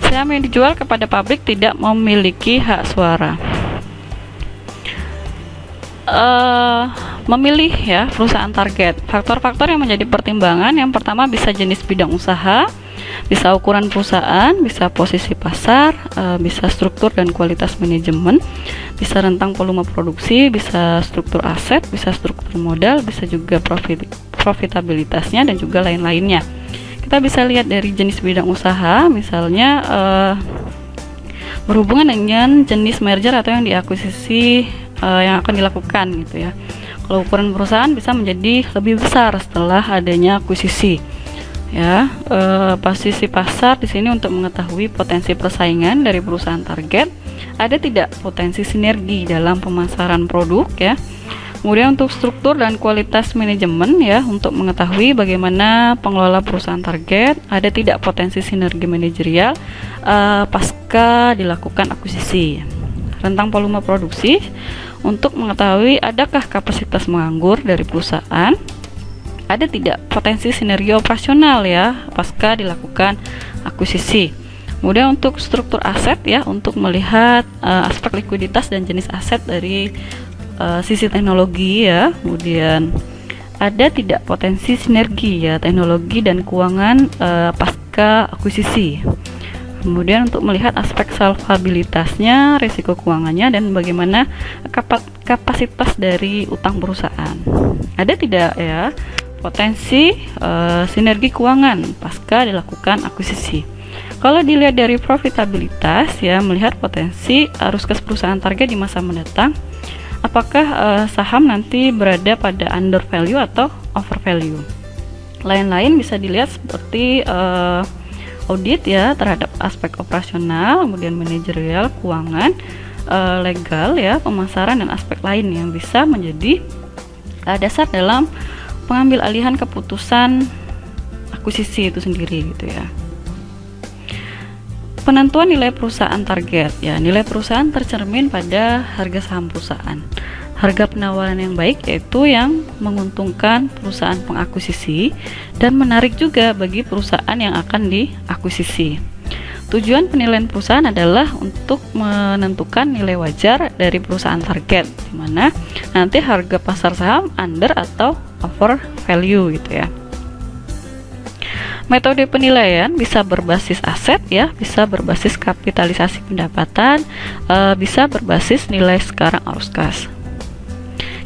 Saham yang dijual kepada publik tidak memiliki hak suara. Memilih ya perusahaan target. Faktor-faktor yang menjadi pertimbangan, yang pertama bisa jenis bidang usaha, bisa ukuran perusahaan, bisa posisi pasar, bisa struktur dan kualitas manajemen, bisa rentang volume produksi, bisa struktur aset, bisa struktur modal, bisa juga profitabilitasnya dan juga lain-lainnya. Kita bisa lihat dari jenis bidang usaha, misalnya berhubungan dengan jenis merger atau yang diakuisisi yang akan dilakukan gitu ya. Kalau ukuran perusahaan bisa menjadi lebih besar setelah adanya akuisisi. Ya, posisi pasar di sini untuk mengetahui potensi persaingan dari perusahaan target, ada tidak potensi sinergi dalam pemasaran produk ya. Kemudian untuk struktur dan kualitas manajemen ya, untuk mengetahui bagaimana pengelola perusahaan target, ada tidak potensi sinergi manajerial pasca dilakukan akuisisi. Rentang volume produksi untuk mengetahui adakah kapasitas menganggur dari perusahaan. ada tidak potensi sinergi operasional ya pasca dilakukan akuisisi. Kemudian untuk struktur aset ya, untuk melihat aspek likuiditas dan jenis aset dari sisi teknologi ya. Kemudian ada tidak potensi sinergi ya teknologi dan keuangan pasca akuisisi. Kemudian untuk melihat aspek solvabilitasnya, risiko keuangannya, dan bagaimana kapasitas dari utang perusahaan. Ada tidak ya potensi sinergi keuangan pasca dilakukan akuisisi. Kalau dilihat dari profitabilitas ya, melihat potensi arus kas perusahaan target di masa mendatang, apakah saham nanti berada pada under value atau over value. Lain-lain bisa dilihat seperti audit ya terhadap aspek operasional, kemudian manajerial, keuangan, legal ya, pemasaran, dan aspek lain yang bisa menjadi dasar dalam pengambil alihan keputusan akuisisi itu sendiri gitu ya. Penentuan nilai perusahaan target ya, nilai perusahaan tercermin pada harga saham perusahaan. Harga penawaran yang baik yaitu yang menguntungkan perusahaan pengakuisisi dan menarik juga bagi perusahaan yang akan diakuisisi. Tujuan penilaian perusahaan adalah untuk menentukan nilai wajar dari perusahaan target, di mana nanti harga pasar saham under atau over value gitu ya. Metode penilaian bisa berbasis aset ya, bisa berbasis kapitalisasi pendapatan, bisa berbasis nilai sekarang arus kas.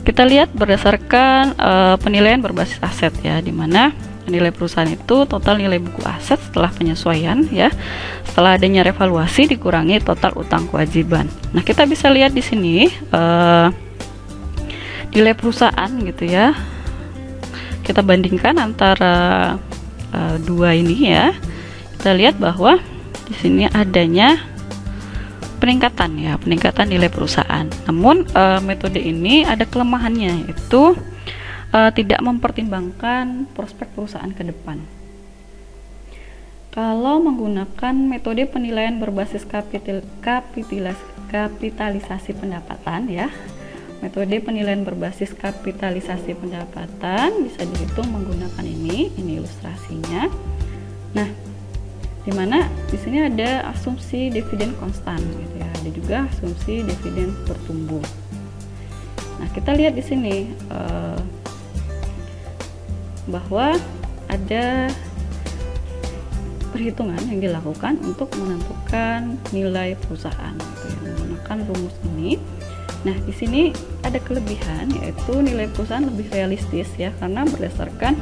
Kita lihat berdasarkan penilaian berbasis aset ya, di mana nilai perusahaan itu total nilai buku aset setelah penyesuaian ya, setelah adanya revaluasi dikurangi total utang kewajiban. Nah, kita bisa lihat di sini nilai perusahaan gitu ya. Kita bandingkan antara dua ini ya. Kita lihat bahwa di sini adanya peningkatan nilai perusahaan. Namun metode ini ada kelemahannya, yaitu tidak mempertimbangkan prospek perusahaan ke depan. Kalau menggunakan metode penilaian berbasis kapitalisasi pendapatan ya, metode penilaian berbasis kapitalisasi pendapatan bisa dihitung menggunakan ini ilustrasinya. Nah, di mana di sini ada asumsi dividen konstan gitu ya, ada juga asumsi dividen bertumbuh. Nah, kita lihat di sini bahwa ada perhitungan yang dilakukan untuk menentukan nilai perusahaan gitu ya, menggunakan rumus ini. Nah, di sini ada kelebihan, yaitu nilai perusahaan lebih realistis ya, karena berdasarkan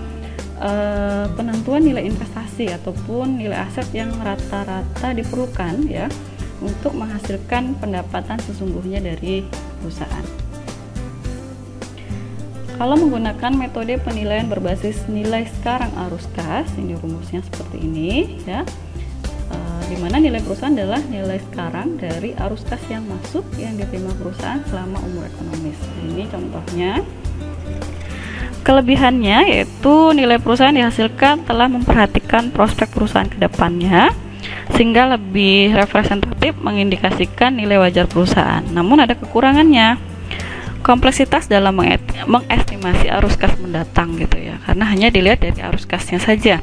penentuan nilai investasi ataupun nilai aset yang rata-rata diperlukan ya untuk menghasilkan pendapatan sesungguhnya dari perusahaan. Kalau menggunakan metode penilaian berbasis nilai sekarang arus kas, ini rumusnya seperti ini ya, di mana nilai perusahaan adalah nilai sekarang dari arus kas yang masuk yang diterima perusahaan selama umur ekonomis. Ini contohnya. Kelebihannya yaitu nilai perusahaan dihasilkan telah memperhatikan prospek perusahaan ke depannya, sehingga lebih representatif mengindikasikan nilai wajar perusahaan. Namun ada kekurangannya, kompleksitas dalam mengestimasi arus kas mendatang gitu ya, karena hanya dilihat dari arus kasnya saja.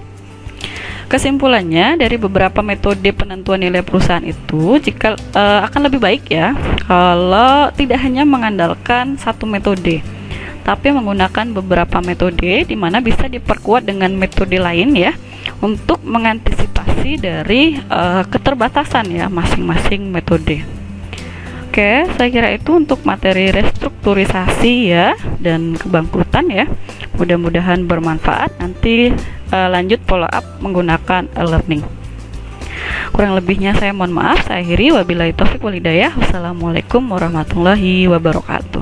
Kesimpulannya, dari beberapa metode penentuan nilai perusahaan itu akan lebih baik ya kalau tidak hanya mengandalkan satu metode, tapi menggunakan beberapa metode, di mana bisa diperkuat dengan metode lain ya, untuk mengantisipasi dari keterbatasan ya masing-masing metode. Oke, saya kira itu untuk materi restrukturisasi ya dan kebangkrutan ya. Mudah-mudahan bermanfaat. Nanti lanjut follow up menggunakan e-learning. Kurang lebihnya saya mohon maaf. Saya akhiri, wabillahi taufik walhidayah. Wassalamualaikum warahmatullahi wabarakatuh.